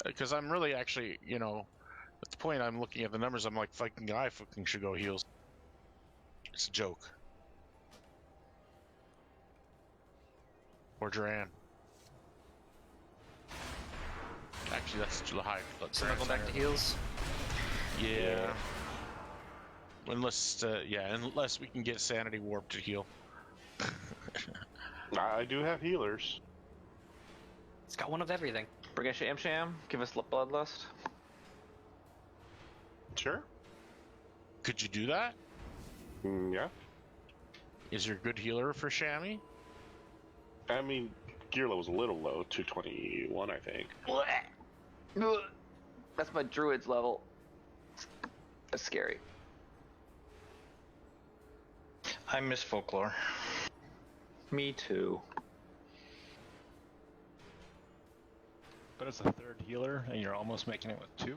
Because I'm really actually, you know, at the point I'm looking at the numbers, I'm like, fucking I fucking should go heals. It's a joke. Or Duran. Actually, that's the high. So now go back to heals. Yeah. Unless, unless we can get Sanity Warp to heal. I do have healers. It's got one of everything. Bring a Sham Sham, give us Bloodlust. Sure. Could you do that? Yeah. Is there a good healer for Shammy? I mean, gear level's a little low, 221, I think. That's my druid's level. That's scary. I miss folklore. Me too. But it's a third healer, and you're almost making it with 2.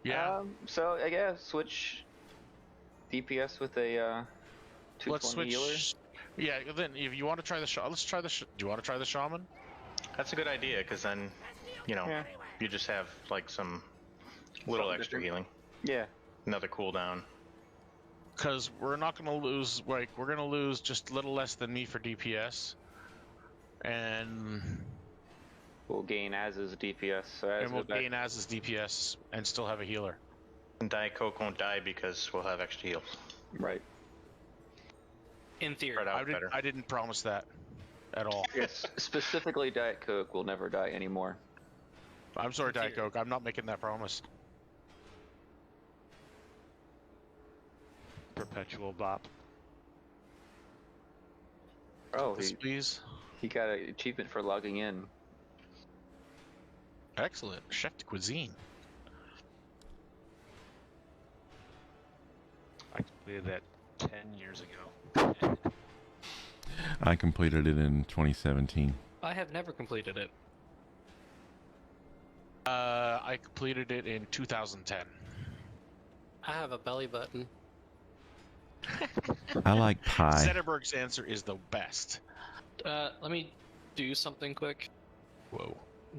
Yeah. So I guess switch DPS with a 220 Let's switch. healer. Yeah, then if you want to try the let's try the. Do you want to try the shaman? That's a good idea, because then, you know, Yeah. you just have like some little Something extra different. healing. Yeah. another cooldown. Because we're not going to lose, like, we're going to lose just a little less than me for DPS. And We'll gain as is DPS. So as we'll back. gain as is DPS and still have a healer. And Diet Coke won't die because we'll have extra heals. Right. In theory. Spread out better. I didn't promise that at all. Yes. Specifically, Diet Coke will never die anymore. I'm sorry, Diet Coke. I'm not making that promise. Perpetual bop. Oh, Yes, please. he got an achievement for logging in. Excellent. Chef de cuisine. I completed that 10 years ago. I completed it in 2017. I have never completed it. I completed it in 2010. I have a belly button. I like pie. Zetterberg's answer is the best. Let me do something quick. Whoa.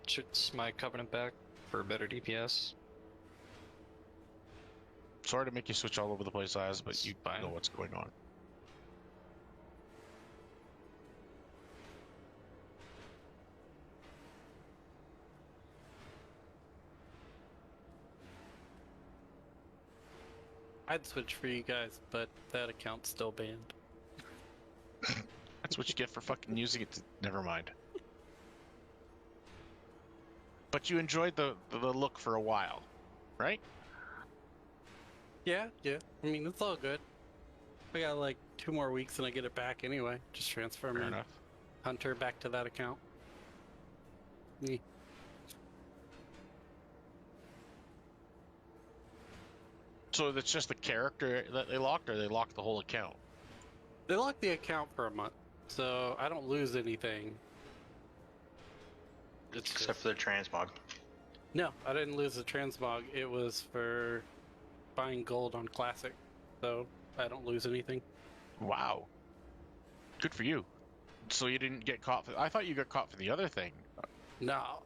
Shoots my covenant back for better DPS. Sorry to make you switch all over the place, Az, but you know what's going on. I'd switch for you guys, but that account's still banned. That's what you get for fucking using it. Never mind. But you enjoyed the look for a while, right? Yeah. I mean, it's all good. I got like 2 more weeks and I get it back anyway. Just transfer Fair my enough. Hunter back to that account. Me. So that's just the character that they locked, or they locked the whole account? They locked the account for a month, so I don't lose anything. It's Except just... for the transmog. No, I didn't lose the transmog. It was for buying gold on Classic, so I don't lose anything. Wow. Good for you. So you didn't get caught for... I thought you got caught for the other thing. No.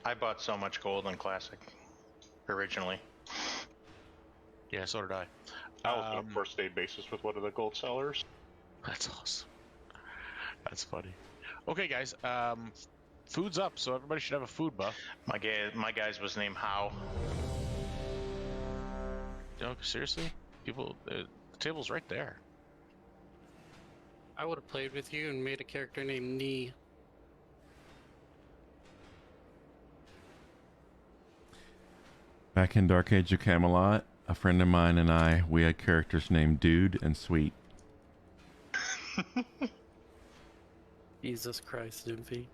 I bought so much gold on Classic originally. Yeah, so did I. I was on a first day basis with one of the gold sellers. That's awesome. That's funny. Okay, guys. Food's up, so everybody should have a food buff. My guy's was named How. No, seriously? People, the table's right there. I would have played with you and made a character named Nee. Back in Dark Age of Camelot, a friend of mine and I, we had characters named Dude and Sweet. Jesus Christ, Nymphy.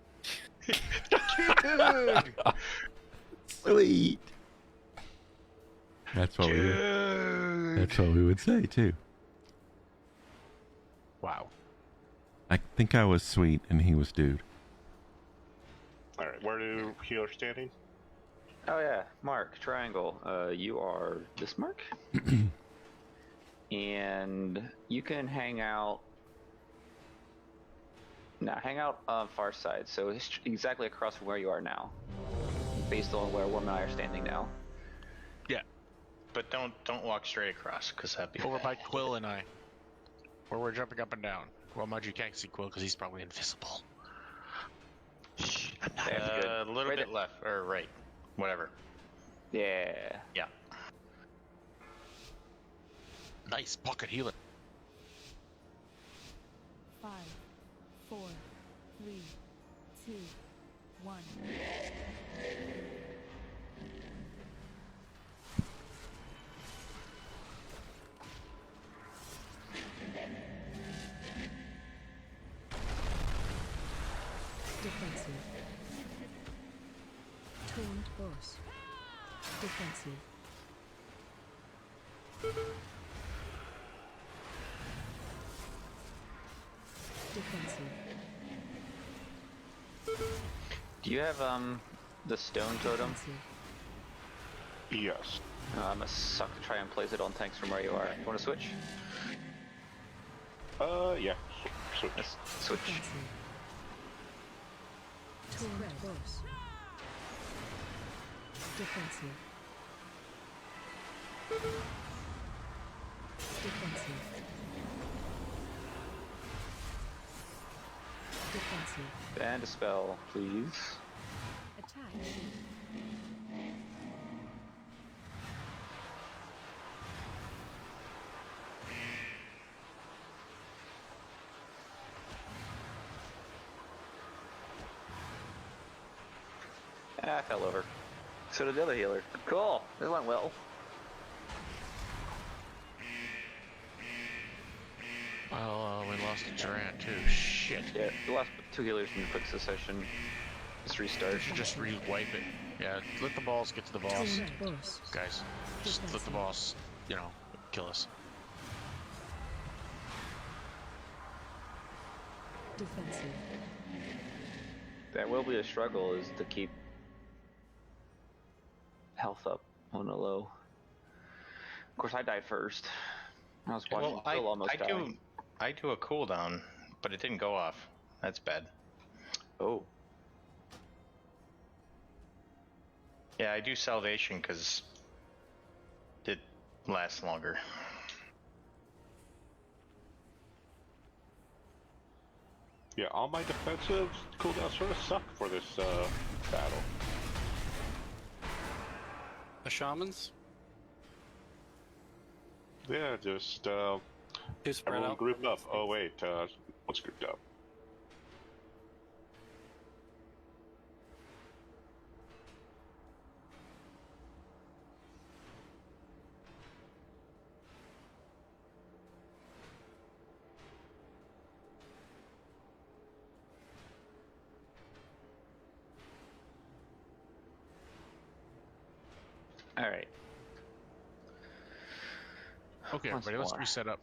Dude! Sweet. That's what we would say too. Wow. I think I was Sweet and he was Dude. Alright, where do healers standing? Oh yeah, Mark, triangle. You are this Mark? And you can hang out... hang out on far side, so it's exactly across from where you are now. Based on where Worm and I are standing now. Yeah. But don't walk straight across, because that'd be Over by Quill and I. Where we're jumping up and down. Well, mind you can't see Quill because he's probably invisible. Shh, I'm not. That's good. A little bit left, or right. Whatever. Yeah. Yeah. Nice pocket healer. 5, 4, 3, 2, 1. Defensive. Taunt boss. Defensive. Defensive. Do you have the stone totem? Defensive. Yes. I'm gonna suck to try and place it on tanks from where you are. You wanna switch? Yeah. Switch. Let's switch. Defensive. Taunt boss. Defensive. Defensive. Defensive. And a spell, please. Attack. Ah, I fell over. So did the other healer. Cool. This went well. Oh, we lost a Durant too. Shit. Yeah, the last 2 healers in quick succession. Just restart. We should just re-wipe it. Yeah, let the balls get to the boss. Taunt boss. Guys, just let the boss, you know, kill us. Defensive. That will be a struggle, is to keep health up on the low. Of course, I died first. I was watching Well, Phil almost die. I do a cooldown, but it didn't go off. That's bad. Oh. Yeah, I do salvation because it lasts longer. Yeah, all my defensive cooldowns sort of suck for this battle. The shamans? Yeah, just Too spread everyone out. group up. Oh wait, what's grouped up? All right. Okay, Once everybody, let's more. reset up.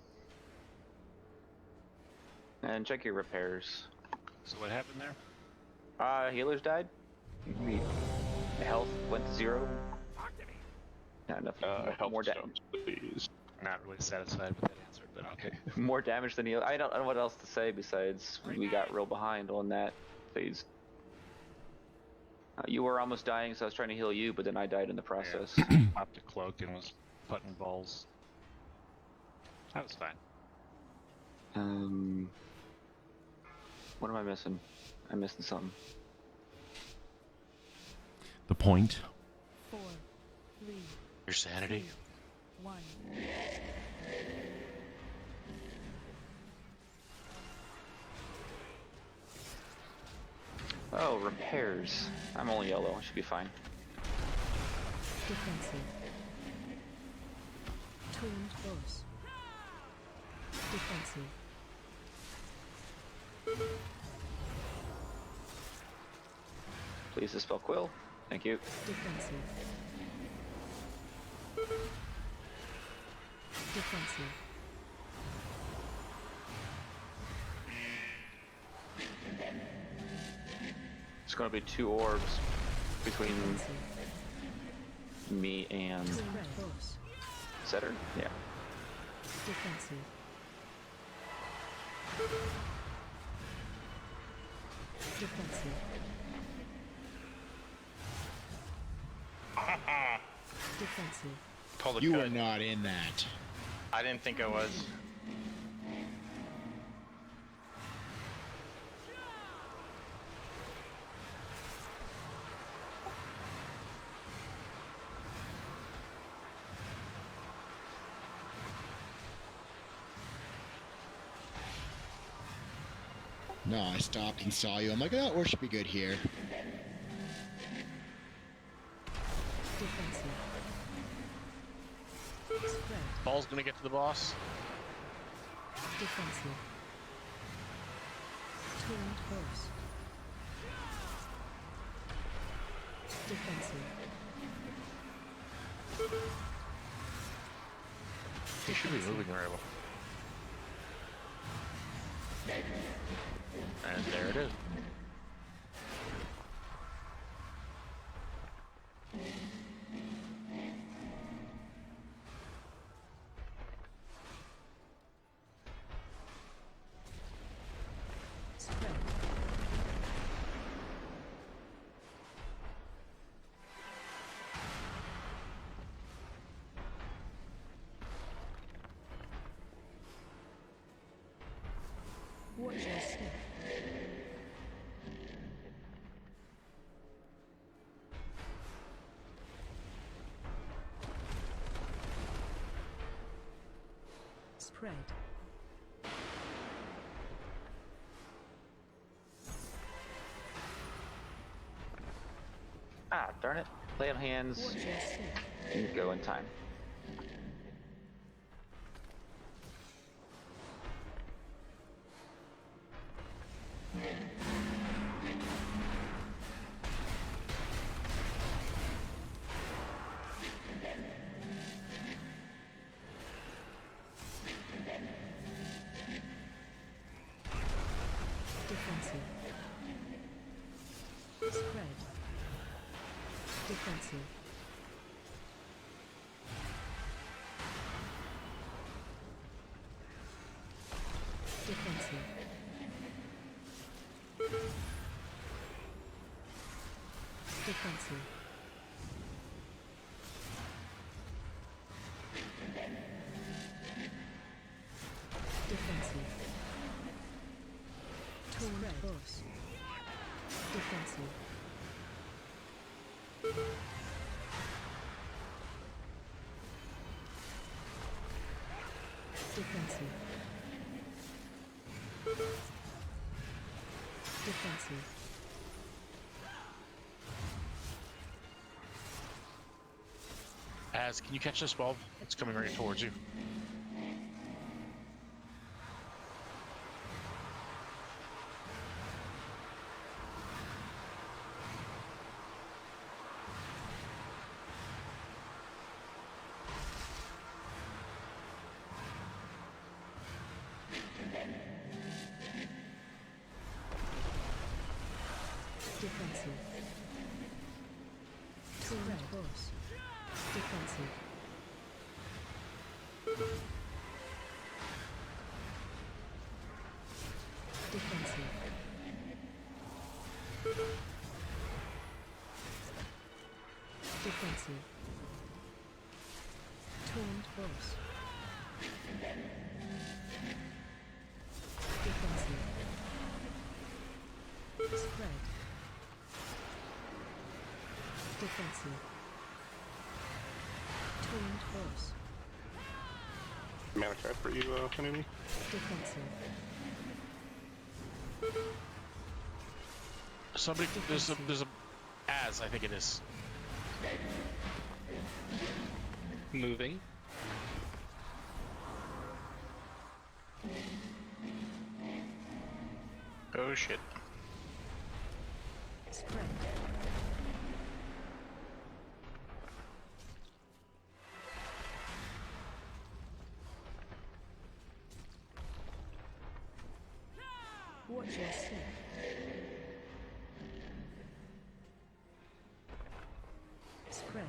And check your repairs. So what happened there? Healers died. Health went to 0. Not enough. Health more stones, please. Not really satisfied with that answer, but okay. more damage than heal. I don't know what else to say besides we got real behind on that phase. You were almost dying, so I was trying to heal you, but then I died in the process. Popped a cloak and was putting balls. That was fine. What am I missing? I'm missing something. The point. 4, 3, Your sanity. 1. Oh, repairs. I'm only yellow. I should be fine. Defensive. Taunt boss. Defensive. Please dispel Quill. Thank you. Defensive. Defensive. It's going to be 2 orbs between Defensive. me and Taunt boss. Setter. Yeah. Defensive. Defensive. Defensive. Pull the You cut. were not in that. I didn't think I was. No, I stopped and saw you. I'm like, oh, we should be good here. Defensive. Spread. Ball's gonna get to the boss. Defensive. Taunt boss. Defensive. He should be moving right away. And there it is. Spread. Spread. Ah, darn it. Play on hands. Watch your step. Didn't go in time. Defensive. Spread. Defensive. Defensive. Defensive. Defensive. Torn boss. Defensive. Defensive. Defensive. Az, can you catch this bulb? It's coming right towards you. Defensive. Torn boss. Defensive. Defensive. Defensive. Torn boss. Defensive. Spread. Defensive. Torn boss. Mana trap for you, Kennedy? Defensive. Somebody, there's a Az, I think it is. Moving. Oh shit. Spread. Watch your step. Spread.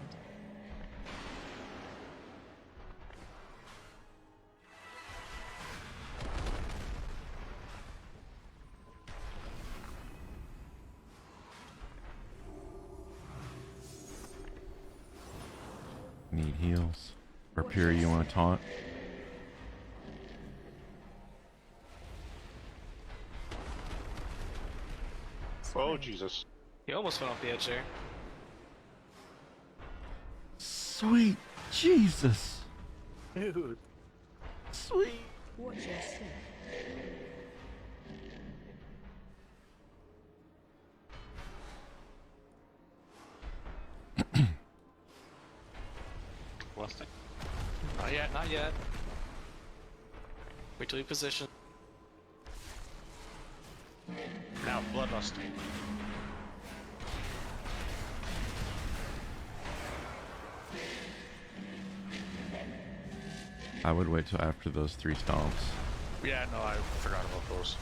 Need heals. Rapier, you want to taunt? Oh, Jesus. You almost went off the edge there. Sweet Jesus. Dude. Sweet. Watch your step. Lost it. Not yet. Not yet. Wait till you position. Now, Bloodlust. I would wait till after those 3 stomps. Yeah, no, I forgot about those.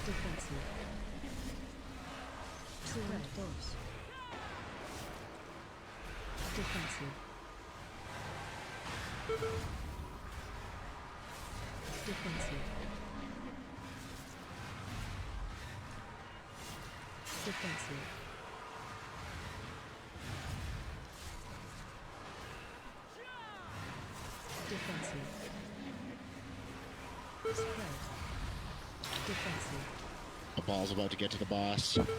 Defensive. Spread boss. Defensive. Defensive. Defensive. Defensive. Spread. Defensive. The ball's about to get to the boss. Defensive.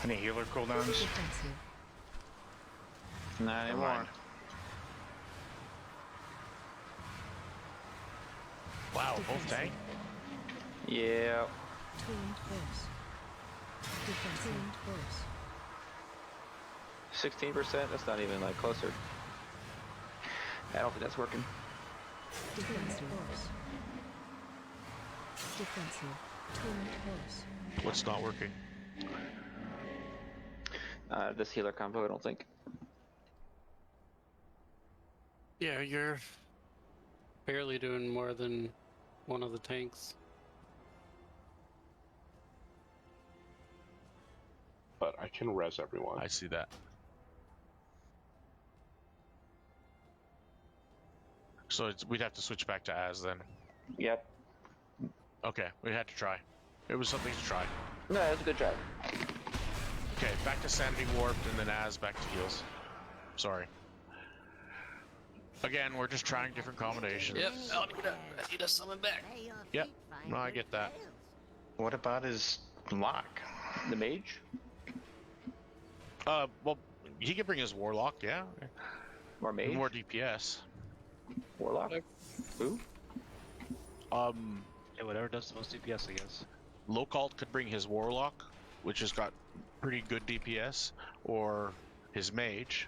Any healer cooldowns? Defensive. Not Never anymore. mind. Wow, both tank? Yeah. Tuned force. Defensive. Tuned force. 16%? That's not even like closer. I don't think that's working. Defensive force. Defensive. Tuned force. What's not working? This healer combo, I don't think. Yeah, you're barely doing more than one of the tanks. But I can res everyone. I see that. So we'd have to switch back to Az then. Yep. Okay, we had to try. It was something to try. No, that's a good try. Okay, back to Sanity Warped and then Az back to heals. Sorry. Again, we're just trying different combinations. Yep, I need to summon back. Yep, no, I get that. What about his lock? The mage? Well, he could bring his Warlock, yeah. More mage? More DPS. Warlock? Who? Yeah, whatever does the most DPS, I guess. Localt could bring his Warlock, which has got pretty good DPS, or his Mage.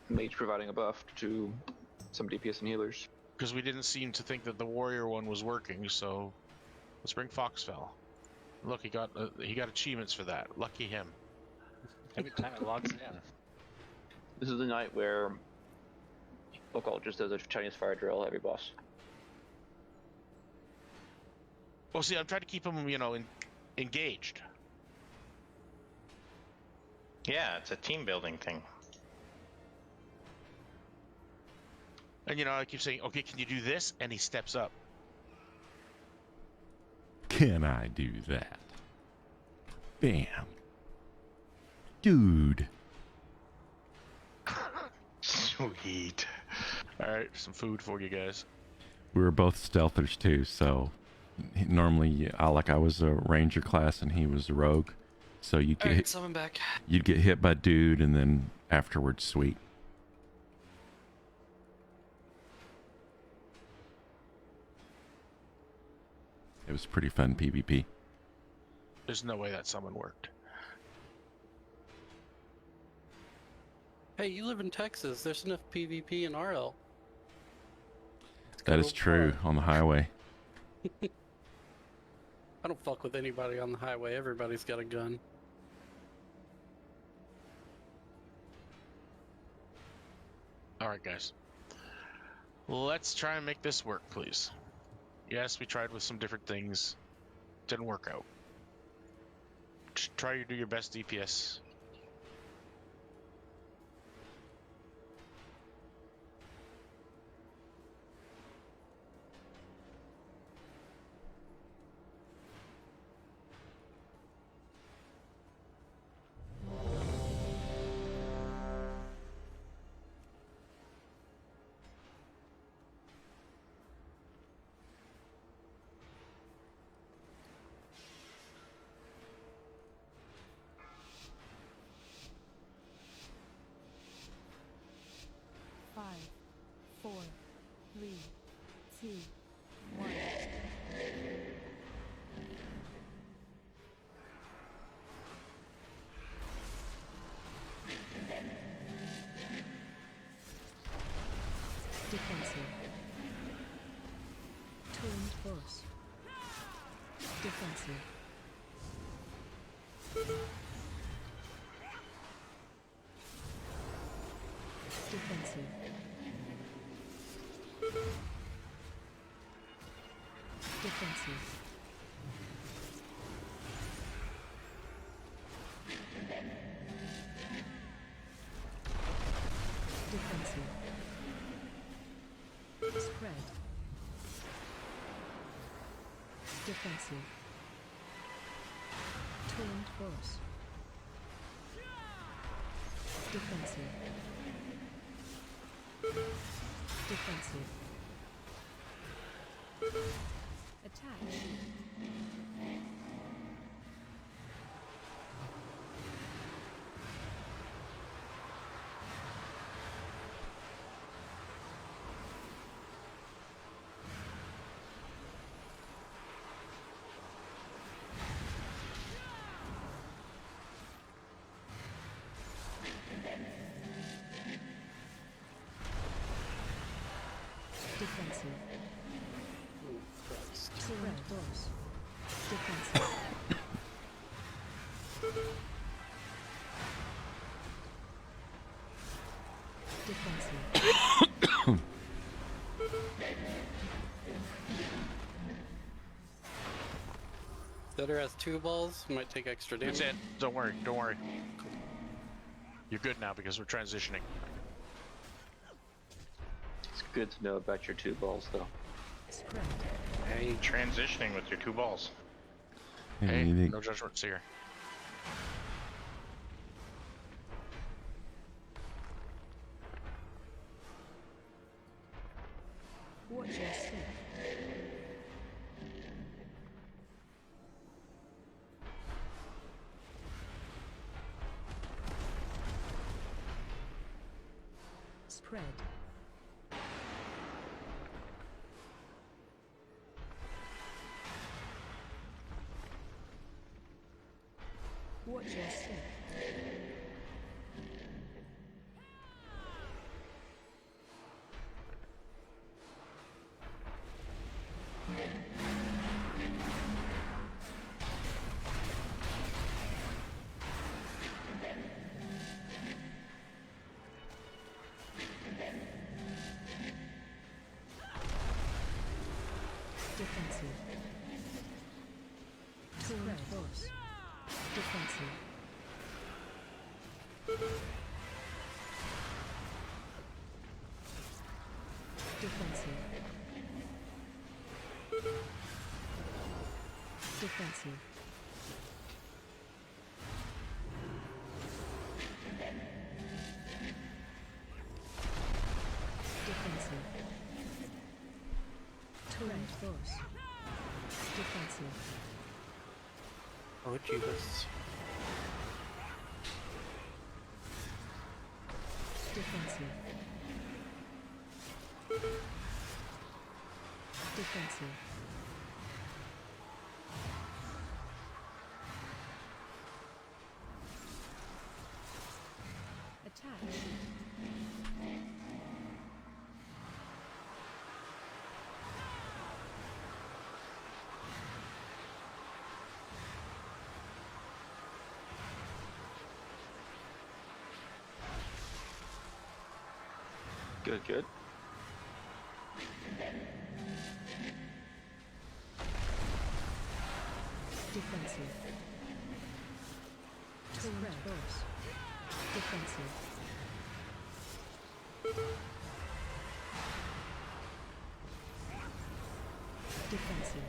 Mage providing a buff to some DPS and healers. Because we didn't seem to think that the Warrior one was working, so let's bring Foxfell. Look, he got achievements for that. Lucky him. Every time it logs in. This is the night where Occult just does a Chinese fire drill every boss. Well, see, I'm trying to keep him, engaged. Yeah, it's a team building thing. And, I keep saying, okay, can you do this? And he steps up. Can I do that? Bam. Dude. Sweet. Alright, some food for you guys. We were both stealthers too, so normally I was a ranger class and he was a rogue. So you get Alright, summon back. you'd get hit by dude and then afterwards sweet. It was pretty fun PvP. There's no way that summon worked. Hey, you live in Texas. There's enough PvP in RL. That is true on the highway. I don't fuck with anybody on the highway. Everybody's got a gun. Alright, guys. Let's try and make this work, please. Yes, we tried with some different things. Didn't work out. Just try to do your best DPS. Five, 4, 3, 2, 1. Defensive. Tuned force. Defensive. Defensive. Defensive. Defensive. Spread. Defensive. Tuned force. Defensive. Defensive. Attack. Defensive. Defensive. The other has 2 balls, might take extra damage. That's it. Don't worry. Don't worry. You're good now because we're transitioning. It's good to know about your 2 balls, though. Spread. Hey, transitioning with your 2 balls. Hey, you think- no judgments here. Watch your step. Spread. Watch your step. Defensive. Turret force. Defensive. Defensive. Defensive. Defensive. Turret force. Defensive. Oh, Jesus. Defensive. Defensive. Attack. Good, good. Defensive. Turret force. Defensive. Defensive.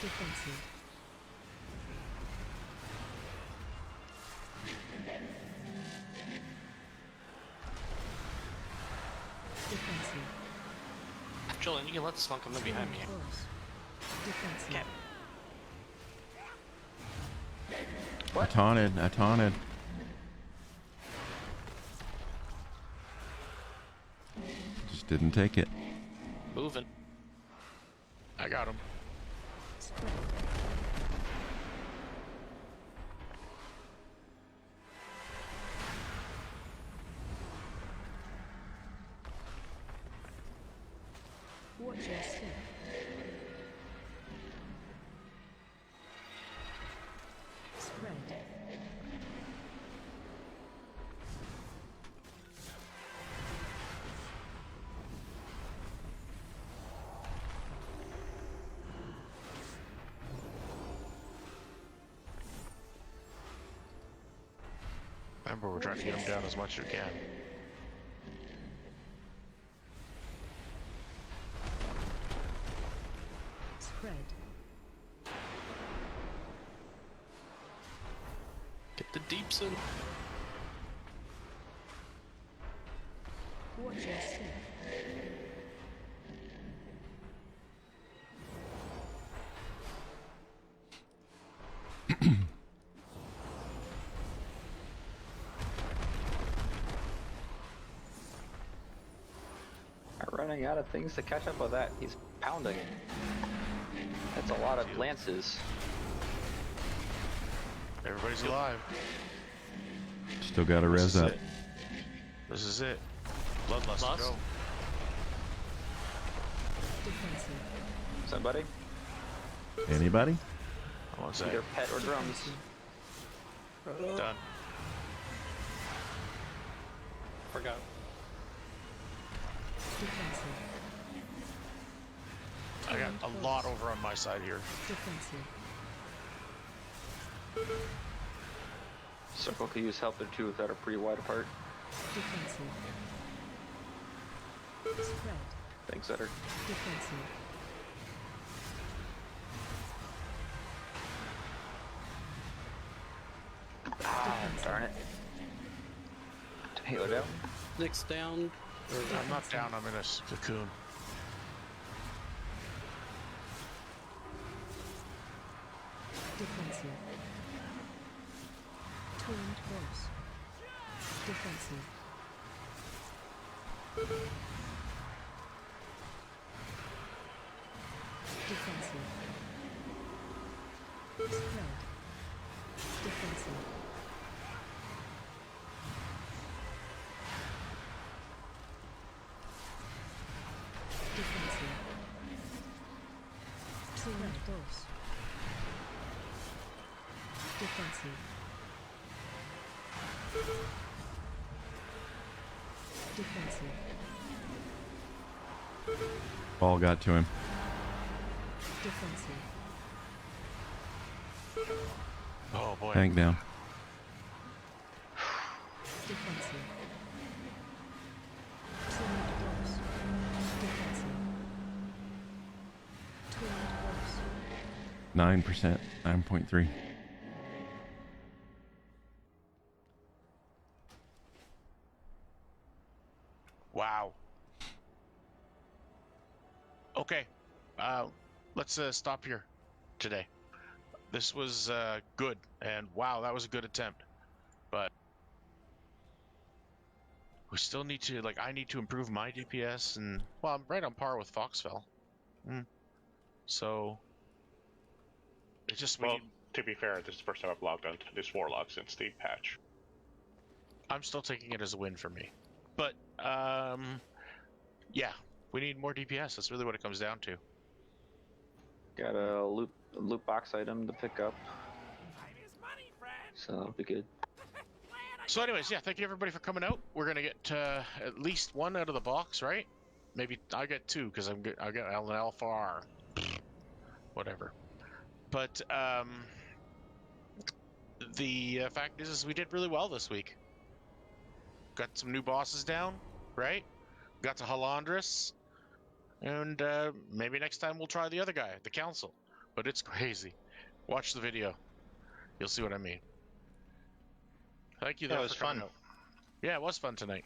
Defensive. Defensive. Julian, you can let this one come in behind me. Force. Defensive. Okay. I taunted. Just didn't take it. Moving. I got him. Spread. Watch your step. Spread. Remember, we're trying to get him down as much as we can. Spread. Get the deeps in. Watch your step. Not running out of things to catch up with that. He's pounding. That's a lot of lances. Everybody's alive. Still got to res up. This is it. Bloodlust, Lust? go. Defensive. Somebody? Anybody? What was that? Either pet or drums. Done. Forgot. Defensive. I got a lot over on my side here. Defensive. Circle could use help there too if that are pretty wide apart. Defensive. Spread. Thanks, Etter. Defensive. Ah, darn it. Halo down. Nick's down. I'm not down, I'm in a cocoon. Defensive. Twinned boss. Defensive. Defensive. Spread. Defensive. Defensive. Twinned boss. Defensive. Defensive. Ball got to him. Defensive. Oh boy. Tank down. Defensive. Twinned boss. Defensive. Twinned boss. 9%. 9.3. Wow. Okay. Let's stop here today. This was good, and wow, that was a good attempt. But we still need to, like, I need to improve my DPS, and, well, I'm right on par with Foxfell. So, it's just, Well, to be fair, this is the first time I've logged on to this Warlock since the patch. I'm still taking it as a win for me. But, yeah, we need more DPS. That's really what it comes down to. Got a loot box item to pick up. So that'll be good. So anyways, yeah, thank you everybody for coming out. We're gonna get at least one out of the box, right? Maybe I get two because I got an Alpha R. Whatever. But the fact is we did really well this week. Got some new bosses down, right? Got to Halandris, and maybe next time we'll try the other guy, the Council. But it's crazy. Watch the video. You'll see what I mean. Thank you. That though, was for coming fun. out. Yeah, it was fun tonight.